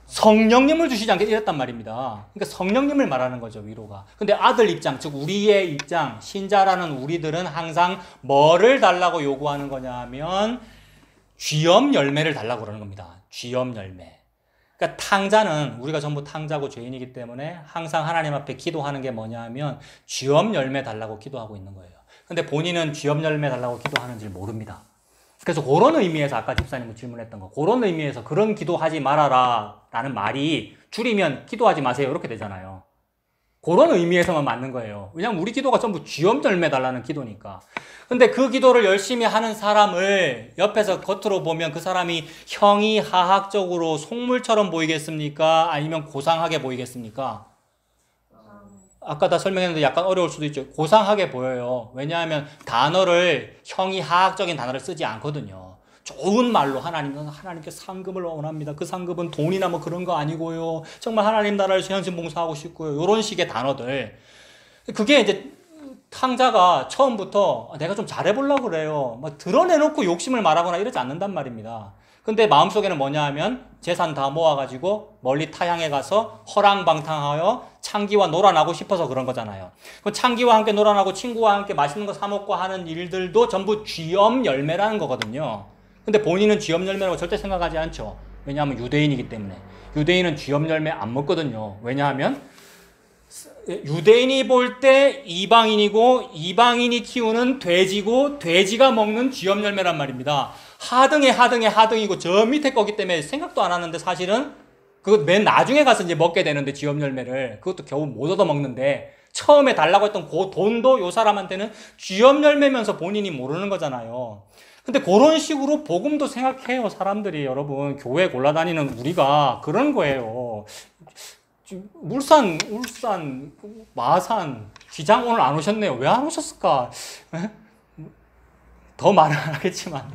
성령님을 주시지 않겠 이랬단 말입니다. 그러니까 성령님을 말하는 거죠, 위로가. 근데 아들 입장, 즉 우리의 입장, 신자라는 우리들은 항상 뭐를 달라고 요구하는 거냐 하면 쥐엄 열매를 달라고 그러는 겁니다. 쥐엄 열매. 그러니까 탕자는 우리가 전부 탕자고 죄인이기 때문에 항상 하나님 앞에 기도하는 게 뭐냐 하면 쥐엄 열매 달라고 기도하고 있는 거예요. 근데 본인은 쥐엄 열매 달라고 기도하는지 모릅니다. 그래서 그런 의미에서 아까 집사님이 질문했던 거 그런 의미에서 그런 기도하지 말아라 라는 말이 줄이면 기도하지 마세요 이렇게 되잖아요. 그런 의미에서만 맞는 거예요. 왜냐하면 우리 기도가 전부 쥐엄 열매 달라는 기도니까. 근데 그 기도를 열심히 하는 사람을 옆에서 겉으로 보면 그 사람이 형이하학적으로 속물처럼 보이겠습니까? 아니면 고상하게 보이겠습니까? 아까 다 설명했는데 약간 어려울 수도 있죠. 고상하게 보여요. 왜냐하면 단어를 형이하학적인 단어를 쓰지 않거든요. 좋은 말로 하나님께 상급을 원합니다. 그 상급은 돈이나 뭐 그런 거 아니고요. 정말 하나님 나라를 현신 봉사하고 싶고요. 이런 식의 단어들. 그게 이제 탕자가 처음부터 내가 좀 잘해보려고 그래요. 막 드러내놓고 욕심을 말하거나 이러지 않는단 말입니다. 근데 마음속에는 뭐냐 하면 재산 다 모아가지고 멀리 타향에 가서 허랑방탕하여 창기와 놀아나고 싶어서 그런 거잖아요. 그 창기와 함께 놀아나고 친구와 함께 맛있는 거 사 먹고 하는 일들도 전부 쥐엄 열매라는 거거든요. 근데 본인은 쥐엄 열매라고 절대 생각하지 않죠. 왜냐하면 유대인이기 때문에. 유대인은 쥐엄 열매 안 먹거든요. 왜냐하면 유대인이 볼 때 이방인이고 이방인이 키우는 돼지고 돼지가 먹는 쥐엄 열매란 말입니다. 하등이고 저 밑에 거기 때문에 생각도 안 하는데 사실은 그거 맨 나중에 가서 이제 먹게 되는데 쥐엄 열매를 그것도 겨우 못 얻어 먹는데 처음에 달라고 했던 그 돈도 요 사람한테는 쥐엄 열매면서 본인이 모르는 거잖아요. 근데 그런 식으로 복음도 생각해요. 사람들이 여러분 교회 골라다니는 우리가 그런 거예요. 울산, 마산, 기장 오늘 안 오셨네요. 왜 안 오셨을까? 더 말은 안 하겠지만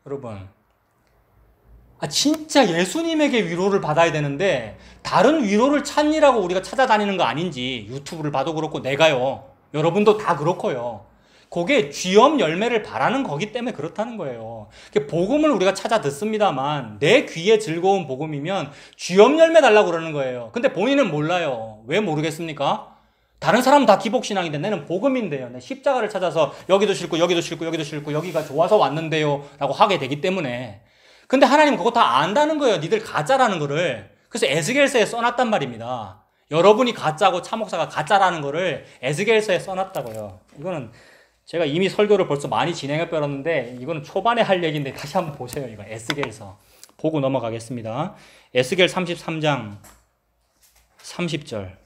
여러분 진짜 예수님에게 위로를 받아야 되는데 다른 위로를 찾느라고 우리가 찾아다니는 거 아닌지 유튜브를 봐도 그렇고 내가요. 여러분도 다 그렇고요. 그게 쥐엄 열매를 바라는 거기 때문에 그렇다는 거예요. 복음을 우리가 찾아 듣습니다만 내 귀에 즐거운 복음이면 쥐엄 열매 달라고 그러는 거예요. 근데 본인은 몰라요. 왜 모르겠습니까? 다른 사람은 다 기복신앙인데 나는 복음인데요. 내 십자가를 찾아서 여기도 싫고 여기도 싫고 여기도 싫고 여기가 좋아서 왔는데요 라고 하게 되기 때문에. 근데 하나님은 그거 다 안다는 거예요. 니들 가짜라는 거를. 그래서 에스겔서에 써놨단 말입니다. 여러분이 가짜고 차목사가 가짜라는 거를 에스겔서에 써놨다고요. 이거는 제가 이미 설교를 벌써 많이 진행해 버렸는데 이거는 초반에 할 얘기인데 다시 한번 보세요. 이거 에스겔서 보고 넘어가겠습니다. 에스겔 33장 30절.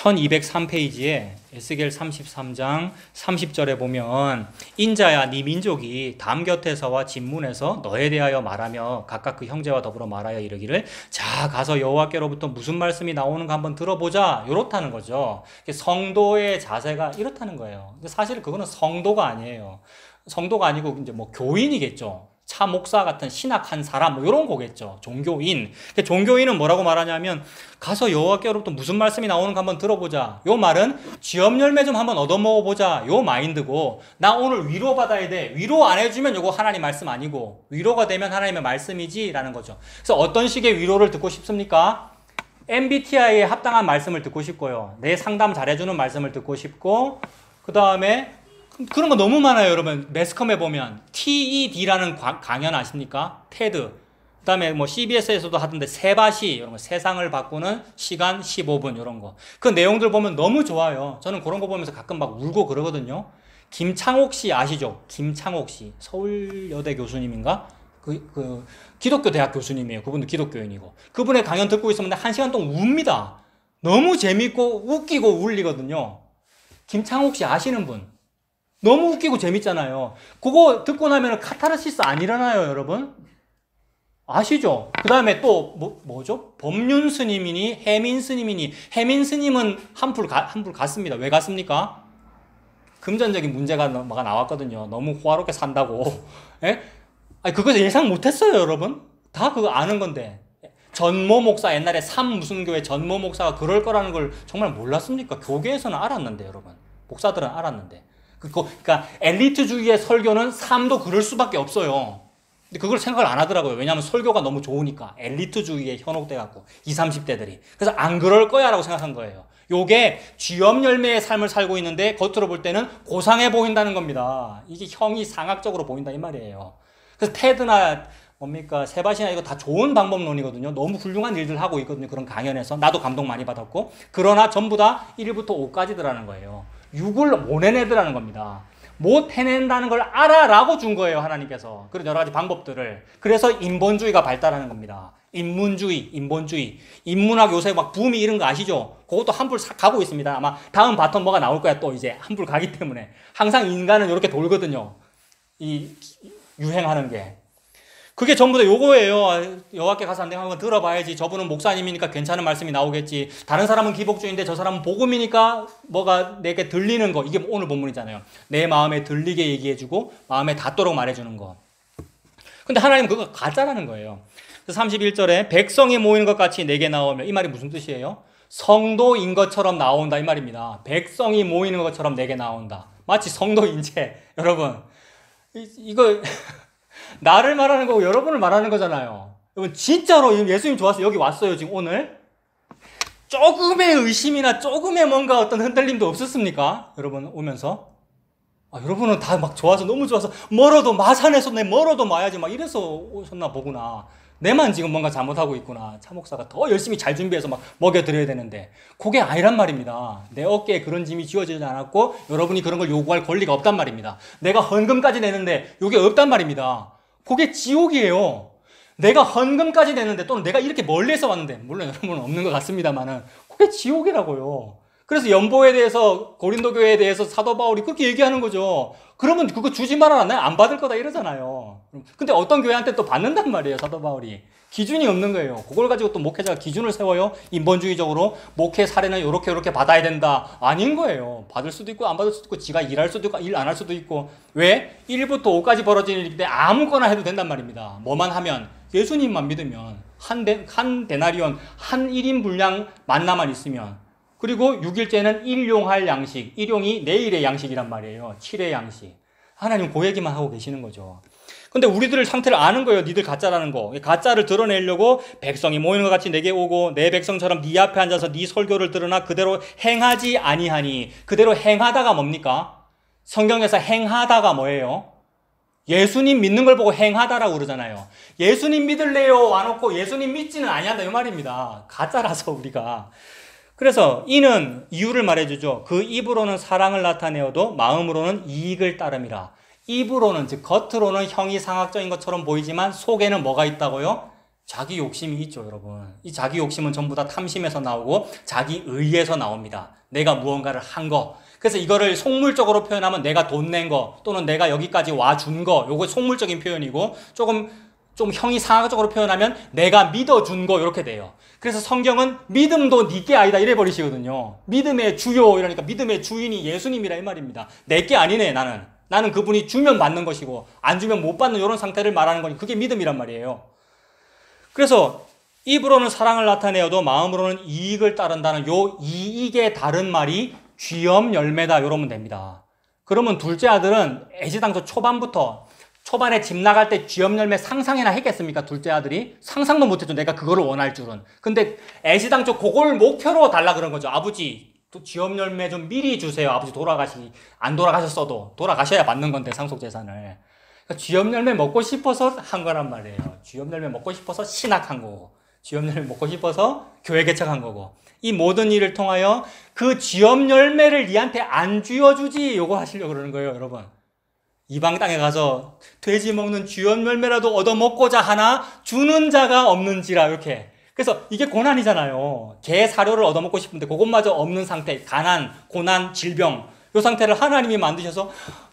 1203페이지에 에스겔 33장 30절에 보면 인자야 네 민족이 담 곁에서와 진문에서 너에 대하여 말하며 각각 그 형제와 더불어 말하여 이르기를 자 가서 여호와께로부터 무슨 말씀이 나오는가 한번 들어보자 이렇다는 거죠. 성도의 자세가 이렇다는 거예요. 근데 사실 그거는 성도가 아니에요. 성도가 아니고 이제 뭐 교인이겠죠. 차 목사 같은 신학한 사람 뭐 이런 거겠죠. 종교인. 종교인은 뭐라고 말하냐면 가서 여호와께로부터 무슨 말씀이 나오는가 한번 들어보자. 요 말은 쥐엄 열매 좀 한번 얻어 먹어보자. 요 마인드고 나 오늘 위로 받아야 돼. 위로 안 해주면 요거 하나님 말씀 아니고 위로가 되면 하나님의 말씀이지 라는 거죠. 그래서 어떤 식의 위로를 듣고 싶습니까? MBTI에 합당한 말씀을 듣고 싶고요. 내 상담 잘해주는 말씀을 듣고 싶고 그 다음에 그런 거 너무 많아요, 여러분. 매스컴에 보면 TED라는 강연 아십니까? 테드. 그다음에 뭐 CBS에서도 하던데 세바시 이런 거, 세상을 바꾸는 시간 15분 이런 거. 그 내용들 보면 너무 좋아요. 저는 그런 거 보면서 가끔 막 울고 그러거든요. 김창옥 씨 아시죠? 김창옥 씨. 서울여대 교수님인가? 기독교 대학 교수님이에요. 그분도 기독교인이고. 그분의 강연 듣고 있으면 1시간 동안 웁니다. 너무 재밌고 웃기고 울리거든요. 김창옥 씨 아시는 분? 너무 웃기고 재밌잖아요. 그거 듣고 나면 카타르시스 안 일어나요, 여러분? 아시죠? 그 다음에 또, 뭐죠? 법륜 스님이니, 해민 스님이니, 해민 스님은 한풀 갔습니다. 왜 갔습니까? 금전적인 문제가 나왔거든요. 너무 호화롭게 산다고. 예? 아니, 그거 예상 못했어요, 여러분? 다 그거 아는 건데. 전모 목사, 옛날에 무슨 교회 전모 목사가 그럴 거라는 걸 정말 몰랐습니까? 교계에서는 알았는데, 여러분. 목사들은 알았는데. 그러니까 엘리트주의의 설교는 삶도 그럴 수밖에 없어요. 근데 그걸 생각을 안 하더라고요. 왜냐하면 설교가 너무 좋으니까. 엘리트주의에 현혹돼갖고 20, 30대들이. 그래서 안 그럴 거야 라고 생각한 거예요. 요게 쥐엄 열매의 삶을 살고 있는데 겉으로 볼 때는 고상해 보인다는 겁니다. 이게 형이 상학적으로 보인다 이 말이에요. 그래서 테드나 뭡니까 세바시나 이거 다 좋은 방법론이거든요. 너무 훌륭한 일들 하고 있거든요. 그런 강연에서. 나도 감동 많이 받았고. 그러나 전부 다 1부터 5까지더라는 거예요. 6을 못 해내더라는 겁니다. 못 해낸다는 걸 알아라고 준 거예요, 하나님께서. 그런 여러 가지 방법들을. 그래서 인본주의가 발달하는 겁니다. 인문주의, 인본주의. 인문학 요새 막 붐이 이런 거 아시죠? 그것도 한풀 싹 가고 있습니다. 아마 다음 바톤 뭐가 나올 거야, 또 이제. 한풀 가기 때문에. 항상 인간은 이렇게 돌거든요. 유행하는 게. 그게 전부 다 요거예요. 여호와께 가서 내가 한번 들어봐야지. 저분은 목사님이니까 괜찮은 말씀이 나오겠지. 다른 사람은 기복주의인데 저 사람은 복음이니까 뭐가 내게 들리는 거. 이게 오늘 본문이잖아요. 내 마음에 들리게 얘기해주고 마음에 닿도록 말해주는 거. 근데 하나님은 그거 가짜라는 거예요. 31절에 백성이 모이는 것 같이 내게 나오면, 이 말이 무슨 뜻이에요? 성도인 것처럼 나온다 이 말입니다. 백성이 모이는 것처럼 내게 나온다. 마치 성도인체. 여러분 이거 나를 말하는 거고 여러분을 말하는 거잖아요. 여러분 진짜로 예수님 좋아서 여기 왔어요 지금 오늘? 조금의 의심이나 조금의 뭔가 어떤 흔들림도 없었습니까? 여러분 오면서? 여러분은 다 막 좋아서 너무 좋아서 멀어도 마산에서 내 멀어도 마야지 막 이래서 오셨나 보구나. 내만 지금 뭔가 잘못하고 있구나. 차 목사가 더 열심히 잘 준비해서 막 먹여드려야 되는데 그게 아니란 말입니다. 내 어깨에 그런 짐이 지워지지 않았고 여러분이 그런 걸 요구할 권리가 없단 말입니다. 내가 헌금까지 내는데 이게 없단 말입니다. 그게 지옥이에요. 내가 헌금까지 내는데 또는 내가 이렇게 멀리서 왔는데, 물론 여러분은 없는 것 같습니다만은 그게 지옥이라고요. 그래서 연보에 대해서 고린도 교회에 대해서 사도 바울이 그렇게 얘기하는 거죠. 그러면 그거 주지 말아라. 내가 안 받을 거다 이러잖아요. 근데 어떤 교회한테 또 받는단 말이에요. 사도 바울이. 기준이 없는 거예요. 그걸 가지고 또 목회자가 기준을 세워요. 인본주의적으로 목회 사례는 요렇게 받아야 된다. 아닌 거예요. 받을 수도 있고 안 받을 수도 있고 지가 일할 수도 있고 일 안 할 수도 있고. 왜? 1부터 5까지 벌어지는 일인데 아무거나 해도 된단 말입니다. 뭐만 하면 예수님만 믿으면 한 데나리온 한 1인 분량 만나만 있으면, 그리고 6일째는 일용할 양식, 일용이 내일의 양식이란 말이에요. 7의 양식. 하나님 그 얘기만 하고 계시는 거죠. 근데 우리들 상태를 아는 거예요. 니들 가짜라는 거. 가짜를 드러내려고 백성이 모이는 것 같이 내게 오고 내 백성처럼 네 앞에 앉아서 네 설교를 들으나 그대로 행하지 아니하니. 그대로 행하다가 뭡니까? 성경에서 행하다가 뭐예요? 예수님 믿는 걸 보고 행하다라고 그러잖아요. 예수님 믿을래요? 와놓고 예수님 믿지는 아니한다 이 말입니다. 가짜라서 우리가. 그래서 이는 이유를 말해주죠. 그 입으로는 사랑을 나타내어도 마음으로는 이익을 따름이라. 입으로는, 즉 겉으로는 형이 상학적인 것처럼 보이지만 속에는 뭐가 있다고요? 자기 욕심이 있죠, 여러분. 이 자기 욕심은 전부 다 탐심에서 나오고 자기 의에서 나옵니다. 내가 무언가를 한 거. 그래서 이거를 속물적으로 표현하면 내가 돈 낸 거 또는 내가 여기까지 와준 거, 요거 속물적인 표현이고, 좀 형이 상학적으로 표현하면 내가 믿어준 거 이렇게 돼요. 그래서 성경은 믿음도 니게 아니다 이래 버리시거든요. 믿음의 주요 이러니까 믿음의 주인이 예수님이라 이 말입니다. 내게 아니네 나는 그분이 주면 받는 것이고 안 주면 못 받는 이런 상태를 말하는 거니 그게 믿음이란 말이에요. 그래서 입으로는 사랑을 나타내어도 마음으로는 이익을 따른다는 요 이익의 다른 말이 쥐엄 열매다 이러면 됩니다. 그러면 둘째 아들은 애시당초 초반에 집 나갈 때 쥐엄 열매 상상이나 했겠습니까? 둘째 아들이 상상도 못했죠. 내가 그거를 원할 줄은. 근데 애시당초 그걸 목표로 달라 그런 거죠. 아버지 쥐업 열매 좀 미리 주세요. 아버지 안 돌아가셨어도 돌아가셔야 받는 건데 상속재산을. 그러니까 쥐업 열매 먹고 싶어서 한 거란 말이에요. 쥐업 열매 먹고 싶어서 신학한 거고, 쥐업 열매 먹고 싶어서 교회 개척한 거고, 이 모든 일을 통하여 그 쥐업 열매를 니한테 안 쥐어주지 요거 하시려고 그러는 거예요, 여러분. 이방 땅에 가서 돼지 먹는 쥐업 열매라도 얻어먹고자 하나 주는 자가 없는지라, 이렇게. 그래서 이게 고난이잖아요. 개 사료를 얻어먹고 싶은데 그것마저 없는 상태, 가난, 고난, 질병, 이 상태를 하나님이 만드셔서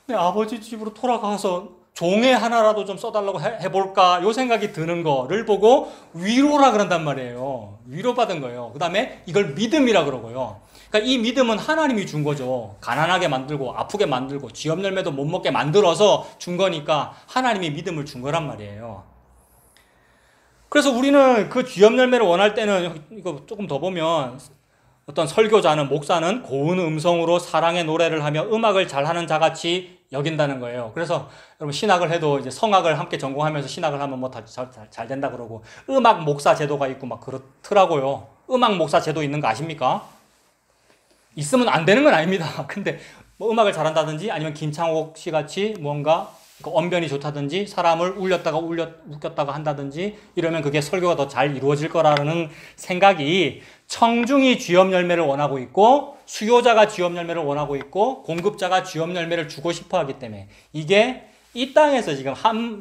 내 아버지 집으로 돌아가서 종의 하나라도 좀 써달라고 해볼까, 요 생각이 드는 거를 보고 위로라 그런단 말이에요. 위로받은 거예요. 그 다음에 이걸 믿음이라 그러고요. 그러니까 이 믿음은 하나님이 준 거죠. 가난하게 만들고 아프게 만들고 쥐업 열매도 못 먹게 만들어서 준 거니까 하나님이 믿음을 준 거란 말이에요. 그래서 우리는 그 쥐업 열매를 원할 때는, 이거 조금 더 보면 어떤 설교자는, 목사는 고운 음성으로 사랑의 노래를 하며 음악을 잘하는 자같이 여긴다는 거예요. 그래서 여러분 신학을 해도 이제 성악을 함께 전공하면서 신학을 하면 뭐 다 잘 된다 그러고, 음악 목사 제도가 있고 막 그렇더라고요. 음악 목사 제도 있는 거 아십니까? 있으면 안 되는 건 아닙니다. 근데 뭐 음악을 잘한다든지 아니면 김창옥 씨 같이 뭔가 언변이 좋다든지 사람을 울렸다가 웃겼다가 한다든지 이러면 그게 설교가 더 잘 이루어질 거라는 생각이, 청중이 쥐업 열매를 원하고 있고 수요자가 쥐업 열매를 원하고 있고 공급자가 쥐업 열매를 주고 싶어 하기 때문에, 이게 이 땅에서 지금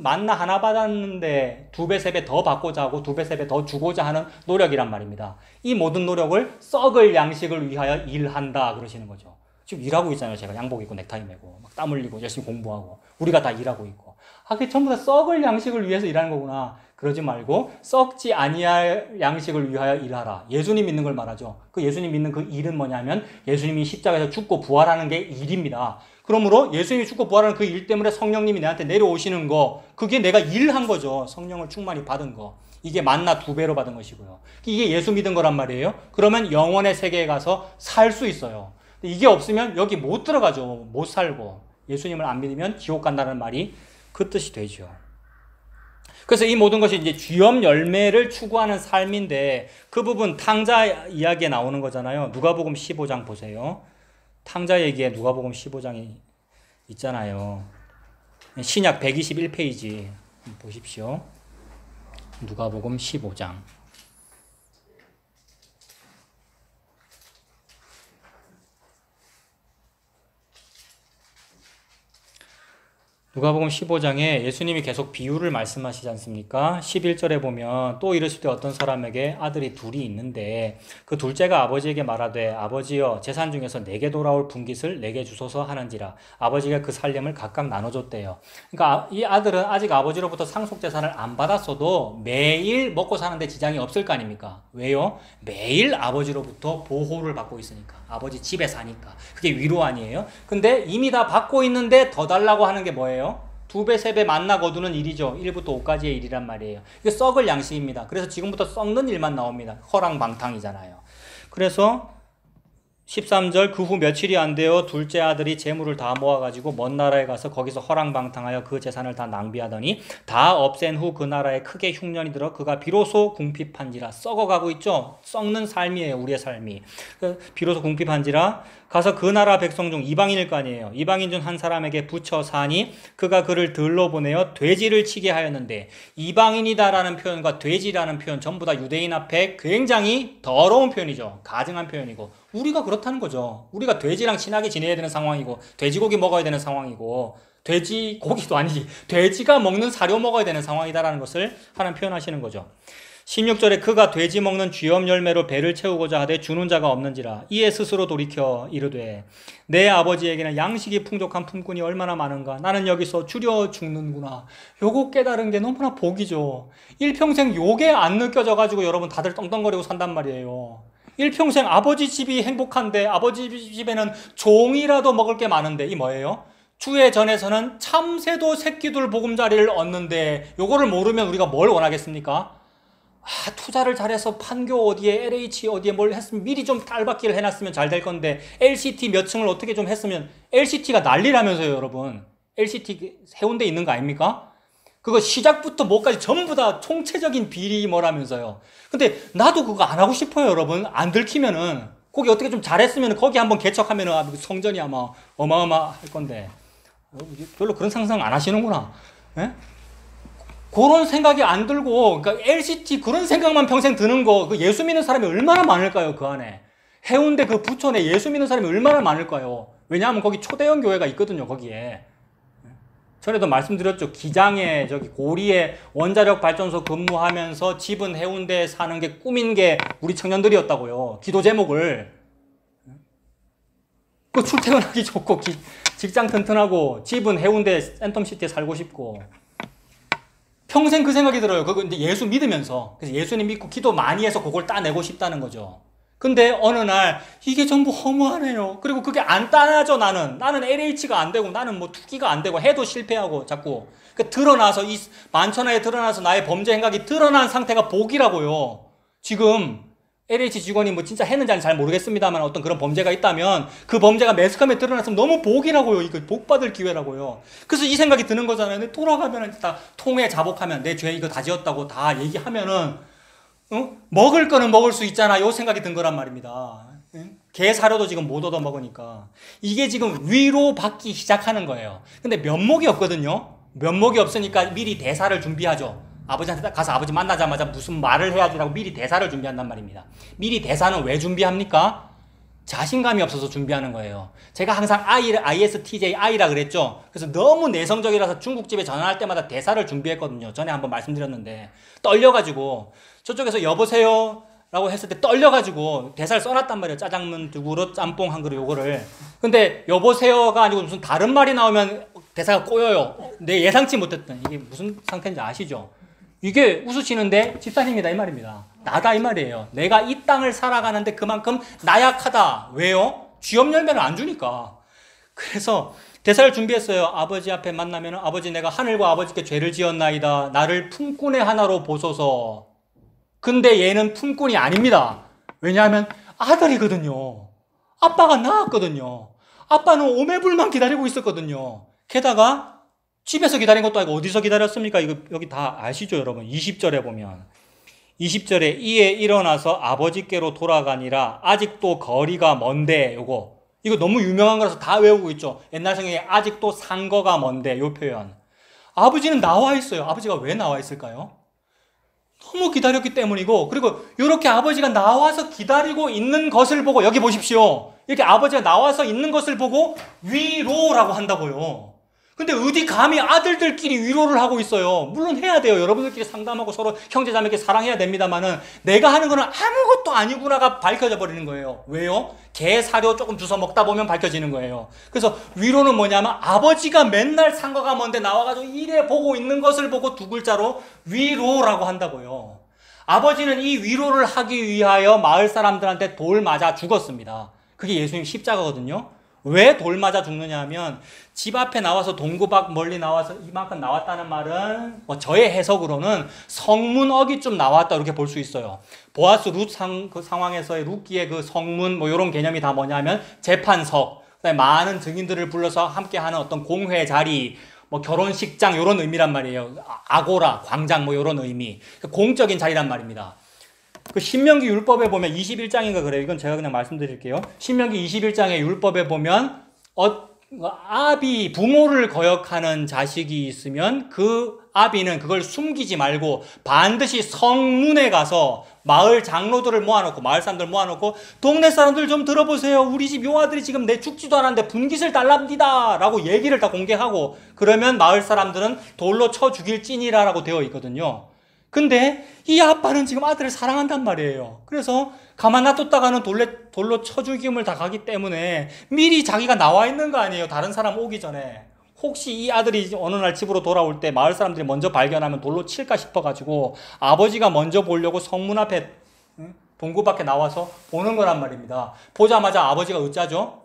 만나 하나 받았는데 2배, 3배 더 받고자 하고 2배, 3배 더 주고자 하는 노력이란 말입니다. 이 모든 노력을 썩을 양식을 위하여 일한다 그러시는 거죠. 지금 일하고 있잖아요. 제가 양복 입고 넥타이 메고 막 땀 흘리고 열심히 공부하고 우리가 다 일하고 있고, 그게 전부 다 썩을 양식을 위해서 일하는 거구나. 그러지 말고 썩지 아니할 양식을 위하여 일하라. 예수님 믿는 걸 말하죠. 그 예수님 믿는 그 일은 뭐냐면 예수님이 십자가에서 죽고 부활하는 게 일입니다. 그러므로 예수님이 죽고 부활하는 그 일 때문에 성령님이 내한테 내려오시는 거, 그게 내가 일한 거죠. 성령을 충만히 받은 거. 이게 만나 2배로 받은 것이고요. 이게 예수 믿은 거란 말이에요. 그러면 영원의 세계에 가서 살 수 있어요. 이게 없으면 여기 못 들어가죠. 못 살고. 예수님을 안 믿으면 지옥 간다는 말이 그 뜻이 되죠. 그래서 이 모든 것이 이제 쥐업 열매를 추구하는 삶인데, 그 부분 탕자 이야기에 나오는 거잖아요. 누가복음 15장 보세요. 탕자 얘기에 누가복음 15장이 있잖아요. 신약 121페이지 보십시오. 누가복음 15장. 누가복음 15장에 예수님이 계속 비유를 말씀하시지 않습니까? 11절에 보면 또 이르실 때 어떤 사람에게 아들이 둘이 있는데 그 둘째가 아버지에게 말하되 아버지여 재산 중에서 내게 돌아올 분깃을 내게 주소서 하는지라. 아버지가 그 살림을 각각 나눠줬대요. 그러니까 이 아들은 아직 아버지로부터 상속재산을 안 받았어도 매일 먹고 사는데 지장이 없을 거 아닙니까? 왜요? 매일 아버지로부터 보호를 받고 있으니까. 아버지 집에 사니까. 그게 위로 아니에요? 근데 이미 다 받고 있는데 더 달라고 하는 게 뭐예요? 2배, 3배 만나 거두는 일이죠. 1부터 5까지의 일이란 말이에요. 이게 썩을 양식입니다. 그래서 지금부터 썩는 일만 나옵니다. 허랑방탕이잖아요. 그래서 13절 그 후 며칠이 안 되어 둘째 아들이 재물을 다 모아가지고 먼 나라에 가서 거기서 허랑방탕하여 그 재산을 다 낭비하더니 다 없앤 후 그 나라에 크게 흉년이 들어 그가 비로소 궁핍한지라. 썩어가고 있죠. 썩는 삶이에요. 우리의 삶이. 비로소 궁핍한지라 가서 그 나라 백성 중 이방인일 거 아니에요. 이방인 중 한 사람에게 붙여 사니 그가 그를 들러 보내어 돼지를 치게 하였는데, 이방인이다라는 표현과 돼지라는 표현 전부 다 유대인 앞에 굉장히 더러운 표현이죠. 가증한 표현이고, 우리가 그렇다는 거죠. 우리가 돼지랑 친하게 지내야 되는 상황이고 돼지고기 먹어야 되는 상황이고, 돼지고기도 아니지 돼지가 먹는 사료 먹어야 되는 상황이다라는 것을 하나님 표현하시는 거죠. 16절에 그가 돼지 먹는 쥐업 열매로 배를 채우고자 하되 주는 자가 없는지라. 이에 스스로 돌이켜 이르되 내 아버지에게는 양식이 풍족한 품꾼이 얼마나 많은가. 나는 여기서 줄여 죽는구나. 요거 깨달은 게 너무나 복이죠. 일평생 요게 안 느껴져가지고 여러분 다들 떵떵거리고 산단 말이에요. 일평생 아버지 집이 행복한데 아버지 집에는 종이라도 먹을 게 많은데, 이 뭐예요? 주의 전에서는 참새도 새끼들 보금자리를 얻는데 요거를 모르면 우리가 뭘 원하겠습니까? 투자를 잘해서 판교 어디에 LH 어디에 뭘 했으면 미리 좀 딸받기를 해놨으면 잘 될 건데, LCT 몇 층을 어떻게 좀 했으면. LCT가 난리라면서요 여러분. LCT 해운대 있는 거 아닙니까? 그거 시작부터 뭐까지 전부 다 총체적인 비리 뭐라면서요. 근데 나도 그거 안 하고 싶어요 여러분. 안 들키면은. 거기 어떻게 좀 잘했으면 거기 한번 개척하면 성전이 아마 어마어마할 건데 별로 그런 상상 안 하시는구나. 예? 그런 생각이 안 들고, 그러니까 LCT 그런 생각만 평생 드는 거, 그 예수 믿는 사람이 얼마나 많을까요, 그 안에? 해운대 그 부촌에 예수 믿는 사람이 얼마나 많을까요? 왜냐하면 거기 초대형 교회가 있거든요, 거기에. 전에도 말씀드렸죠. 기장에, 저기 고리에 원자력 발전소 근무하면서 집은 해운대에 사는 게 꿈인 게 우리 청년들이었다고요. 기도 제목을. 그 출퇴근하기 좋고, 직장 튼튼하고, 집은 해운대 센텀시티에 살고 싶고. 평생 그 생각이 들어요. 그거 이제 예수 믿으면서. 그래서 예수님 믿고 기도 많이 해서 그걸 따내고 싶다는 거죠. 근데 어느 날 이게 전부 허무하네요. 그리고 그게 안 따내죠, 나는. 나는 LH가 안 되고 나는 뭐 투기가 안 되고 해도 실패하고 자꾸. 그 드러나서 이 만천하에 드러나서 나의 범죄 행각이 드러난 상태가 복이라고요. 지금 LH 직원이 뭐 진짜 했는지 잘 모르겠습니다만 어떤 그런 범죄가 있다면 그 범죄가 매스컴에 드러났으면 너무 복이라고요. 이거 복받을 기회라고요. 그래서 이 생각이 드는 거잖아요. 돌아가면 다 통회 자복하면 내 죄 이거 다 지었다고 다 얘기하면은 먹을 거는 먹을 수 있잖아. 요 생각이 든 거란 말입니다. 개 사료도 지금 못 얻어 먹으니까 이게 지금 위로받기 시작하는 거예요. 근데 면목이 없거든요. 면목이 없으니까 미리 대사를 준비하죠. 아버지한테 가서 아버지 만나자마자 무슨 말을 해야지라고 미리 대사를 준비한단 말입니다. 미리 대사는 왜 준비합니까? 자신감이 없어서 준비하는 거예요. 제가 항상 ISTJI라 그랬죠. 그래서 너무 내성적이라서 중국집에 전화할 때마다 대사를 준비했거든요. 전에 한번 말씀드렸는데 떨려가지고 저쪽에서 여보세요 라고 했을 때 떨려가지고 대사를 써놨단 말이에요. 짜장면 두 그릇, 짬뽕 한 그릇 요거를. 근데 여보세요가 아니고 무슨 다른 말이 나오면 대사가 꼬여요. 내 예상치 못했던 이게 무슨 상태인지 아시죠? 이게 웃으시는데 집사님이다 이 말입니다. 나다 이 말이에요. 내가 이 땅을 살아가는데 그만큼 나약하다. 왜요? 쥐업 열매를 안 주니까. 그래서 대사를 준비했어요. 아버지 앞에 만나면 아버지 내가 하늘과 아버지께 죄를 지었나이다. 나를 품꾼의 하나로 보소서. 근데 얘는 품꾼이 아닙니다. 왜냐하면 아들이거든요. 아빠가 낳았거든요. 아빠는 오매불만 기다리고 있었거든요. 게다가 집에서 기다린 것도 아니고 어디서 기다렸습니까? 이거 여기 다 아시죠, 여러분? 20절에 보면 20절에 이에 일어나서 아버지께로 돌아가니라 아직도 거리가 먼데 이거 너무 유명한 거라서 다 외우고 있죠. 옛날 성경에 아직도 상거가 먼데 요 표현. 아버지는 나와 있어요. 아버지가 왜 나와 있을까요? 너무 기다렸기 때문이고 그리고 이렇게 아버지가 나와서 기다리고 있는 것을 보고 여기 보십시오. 이렇게 아버지가 나와서 있는 것을 보고 위로라고 한다고요. 근데 어디 감히 아들들끼리 위로를 하고 있어요. 물론 해야 돼요. 여러분들끼리 상담하고 서로 형제자매끼리 사랑해야 됩니다만은 내가 하는 거는 아무것도 아니구나가 밝혀져 버리는 거예요. 왜요? 개 사료 조금 주워 먹다 보면 밝혀지는 거예요. 그래서 위로는 뭐냐면 아버지가 맨날 상거가 먼데 나와가지고 이래 보고 있는 것을 보고 두 글자로 위로라고 한다고요. 아버지는 이 위로를 하기 위하여 마을 사람들한테 돌 맞아 죽었습니다. 그게 예수님 십자가거든요. 왜 돌 맞아 죽느냐 하면 집 앞에 나와서 동구 밖 멀리 나와서 이만큼 나왔다는 말은 뭐 저의 해석으로는 성문 어기쯤 나왔다 이렇게 볼 수 있어요. 보아스 룻 그 상황에서의 룻기의 그 성문 뭐 이런 개념이 다 뭐냐면 재판석, 그다음에 많은 증인들을 불러서 함께하는 어떤 공회 자리, 뭐 결혼식장 이런 의미란 말이에요. 아고라, 광장 뭐 이런 의미, 공적인 자리란 말입니다. 그 신명기 율법에 보면 21장인가 그래요. 이건 제가 그냥 말씀드릴게요. 신명기 21장의 율법에 보면 아비 부모를 거역하는 자식이 있으면 그 아비는 그걸 숨기지 말고 반드시 성문에 가서 마을 장로들을 모아놓고 마을 사람들 모아놓고 동네 사람들 좀 들어보세요. 우리 집 요 아들이 지금 내 죽지도 않았는데 분깃을 달랍니다 라고 얘기를 다 공개하고 그러면 마을 사람들은 돌로 쳐 죽일 찐이라고 되어 있거든요. 근데 이 아빠는 지금 아들을 사랑한단 말이에요. 그래서 가만 놔뒀다가는 돌로 쳐 죽임을 다 가기 때문에 미리 자기가 나와 있는 거 아니에요. 다른 사람 오기 전에. 혹시 이 아들이 어느 날 집으로 돌아올 때 마을 사람들이 먼저 발견하면 돌로 칠까 싶어가지고 아버지가 먼저 보려고 성문 앞에 동구 밖에 나와서 보는 거란 말입니다. 보자마자 아버지가 어쩌죠?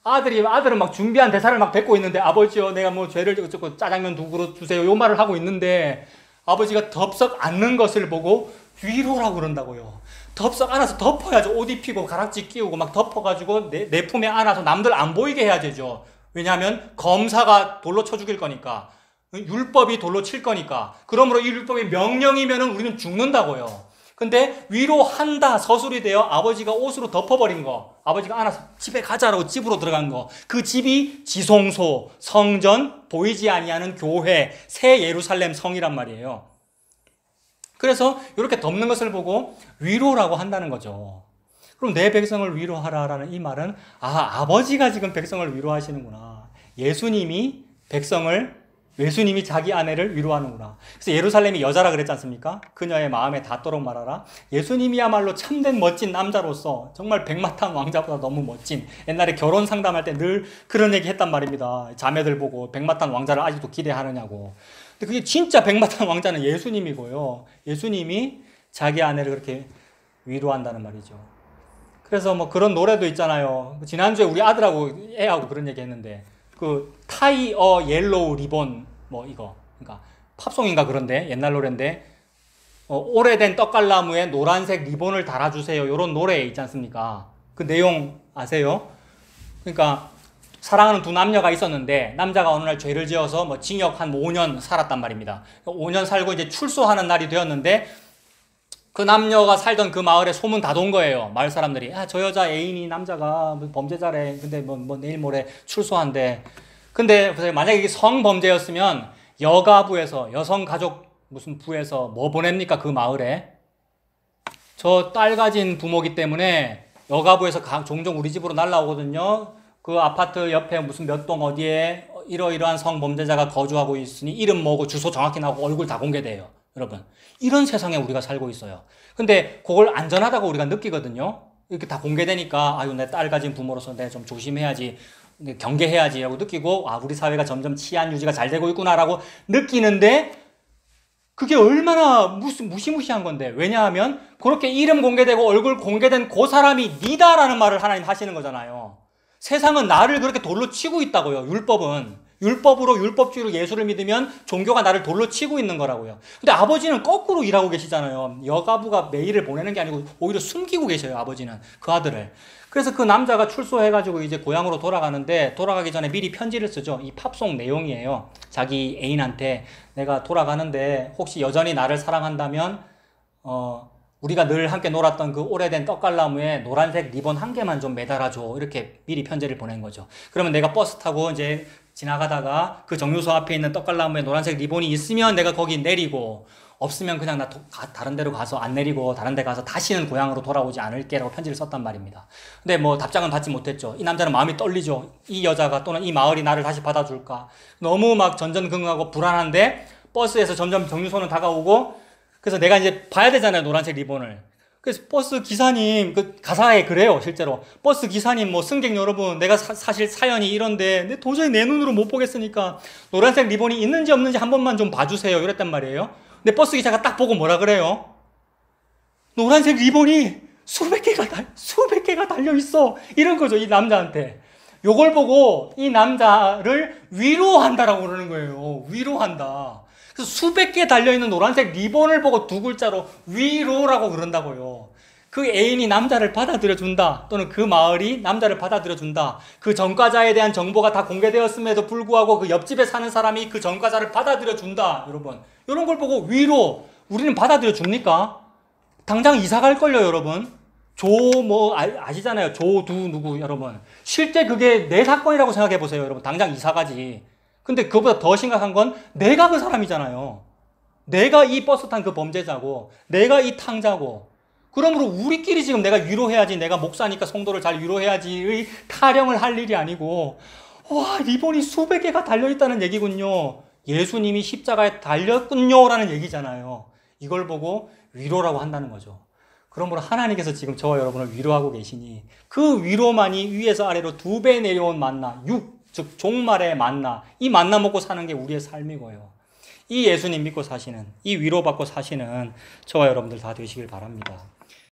아들은 막 준비한 대사를 막 뱉고 있는데 아버지요 내가 뭐 죄를 어쩌고 짜장면 두 그릇 주세요 요 말을 하고 있는데 아버지가 덥석 앉는 것을 보고 위로라고 그런다고요. 덥석 안아서 덮어야죠. 옷 입히고 가락지 끼우고 막 덮어가지고 내 품에 안아서 남들 안 보이게 해야 되죠. 왜냐하면 검사가 돌로 쳐 죽일 거니까 율법이 돌로 칠 거니까 그러므로 이 율법이 명령이면 우리는 죽는다고요. 근데 위로한다 서술이 되어 아버지가 옷으로 덮어버린 거, 아버지가 안아서 집에 가자라고 집으로 들어간 거, 그 집이 지성소, 성전, 보이지 아니하는 교회, 새 예루살렘 성이란 말이에요. 그래서 이렇게 덮는 것을 보고 위로라고 한다는 거죠. 그럼 내 백성을 위로하라라는 이 말은 아버지가 지금 백성을 위로하시는구나. 예수님이 자기 아내를 위로하는구나. 그래서 예루살렘이 여자라 그랬지 않습니까? 그녀의 마음에 닿도록 말하라. 예수님이야말로 참된 멋진 남자로서 정말 백마탄 왕자보다 너무 멋진, 옛날에 결혼 상담할 때 늘 그런 얘기 했단 말입니다. 자매들 보고 백마탄 왕자를 아직도 기대하느냐고. 근데 그게 진짜 백마탄 왕자는 예수님이고요. 예수님이 자기 아내를 그렇게 위로한다는 말이죠. 그래서 뭐 그런 노래도 있잖아요. 지난주에 우리 아들하고 애하고 그런 얘기 했는데, 그 타이 어 옐로우 리본 뭐 이거, 그러니까 팝송인가 그런데 옛날 노래인데, 오래된 떡갈나무에 노란색 리본을 달아주세요, 이런 노래 있지 않습니까? 그 내용 아세요? 그러니까 사랑하는 두 남녀가 있었는데 남자가 어느 날 죄를 지어서 뭐 징역 한 5년 살았단 말입니다. 5년 살고 이제 출소하는 날이 되었는데, 그 남녀가 살던 그 마을에 소문 다 돈 거예요. 마을 사람들이, 저 여자 애인이 남자가 범죄자래. 근데 뭐 내일 모레 출소한대. 근데 만약에 이게 성범죄였으면 여가부에서, 여성가족 무슨 부에서 뭐 보냅니까? 그 마을에 저 딸 가진 부모기 때문에 여가부에서 종종 우리 집으로 날라오거든요. 그 아파트 옆에 무슨 몇 동 어디에 이러이러한 성범죄자가 거주하고 있으니 이름 뭐고 주소 정확히 나오고 얼굴 다 공개돼요. 여러분, 이런 세상에 우리가 살고 있어요. 근데 그걸 안전하다고 우리가 느끼거든요. 이렇게 다 공개되니까 아유, 내 딸 가진 부모로서 내가 좀 조심해야지, 경계해야지 라고 느끼고, 우리 사회가 점점 치안 유지가 잘 되고 있구나라고 느끼는데, 그게 얼마나 무시무시한 건데. 왜냐하면 그렇게 이름 공개되고 얼굴 공개된 그 사람이 니다라는 말을 하나님 하시는 거잖아요. 세상은 나를 그렇게 돌로 치고 있다고요. 율법으로, 율법주의로 예수를 믿으면 종교가 나를 돌로 치고 있는 거라고요. 근데 아버지는 거꾸로 일하고 계시잖아요. 여가부가 메일을 보내는 게 아니고 오히려 숨기고 계셔요, 아버지는 그 아들을. 그래서 그 남자가 출소해가지고 이제 고향으로 돌아가는데, 돌아가기 전에 미리 편지를 쓰죠. 이 팝송 내용이에요. 자기 애인한테, 내가 돌아가는데 혹시 여전히 나를 사랑한다면 우리가 늘 함께 놀았던 그 오래된 떡갈나무에 노란색 리본 한 개만 좀 매달아줘. 이렇게 미리 편지를 보낸 거죠. 그러면 내가 버스 타고 이제 지나가다가 그 정류소 앞에 있는 떡갈나무에 노란색 리본이 있으면 내가 거기 내리고, 없으면 그냥 나 다른 데로 가서 안 내리고 다른 데 가서 다시는 고향으로 돌아오지 않을게라고 편지를 썼단 말입니다. 근데 뭐 답장은 받지 못했죠. 이 남자는 마음이 떨리죠. 이 여자가 또는 이 마을이 나를 다시 받아줄까. 너무 막 전전긍긍하고 불안한데, 버스에서 점점 정류소는 다가오고, 그래서 내가 이제 봐야 되잖아요, 노란색 리본을. 그래서 버스 기사님, 그 가사에 그래요, 실제로. 버스 기사님, 뭐 승객 여러분, 내가 사실 사연이 이런데 근데 도저히 내 눈으로 못 보겠으니까 노란색 리본이 있는지 없는지 한 번만 좀 봐주세요, 이랬단 말이에요. 근데 버스 기사가 딱 보고 뭐라 그래요? 노란색 리본이 수백 개가 달려 있어, 이런 거죠, 이 남자한테. 요걸 보고 이 남자를 위로한다라고 그러는 거예요. 위로한다. 그래서 수백 개 달려있는 노란색 리본을 보고 두 글자로 위로라고 그런다고요. 그 애인이 남자를 받아들여준다, 또는 그 마을이 남자를 받아들여준다. 그 전과자에 대한 정보가 다 공개되었음에도 불구하고 그 옆집에 사는 사람이 그 전과자를 받아들여준다. 여러분, 이런 걸 보고 위로, 우리는 받아들여줍니까? 당장 이사 갈걸요, 여러분. 아시잖아요. 조두 누구, 여러분. 실제 그게 내 사건이라고 생각해보세요, 여러분. 당장 이사 가지. 근데 그보다 더 심각한 건 내가 그 사람이잖아요. 내가 이 버스 탄 그 범죄자고, 내가 이 탕자고. 그러므로 우리끼리 지금 내가 위로해야지, 내가 목사니까 성도를 잘 위로해야지의 타령을 할 일이 아니고, 와, 리본이 수백 개가 달려있다는 얘기군요. 예수님이 십자가에 달렸군요 라는 얘기잖아요. 이걸 보고 위로라고 한다는 거죠. 그러므로 하나님께서 지금 저와 여러분을 위로하고 계시니, 그 위로만이 위에서 아래로 2배 내려온 만나, 즉 종말의 만나, 이 만나 먹고 사는 게 우리의 삶이고요. 이 예수님 믿고 사시는, 이 위로받고 사시는 저와 여러분들 다 되시길 바랍니다.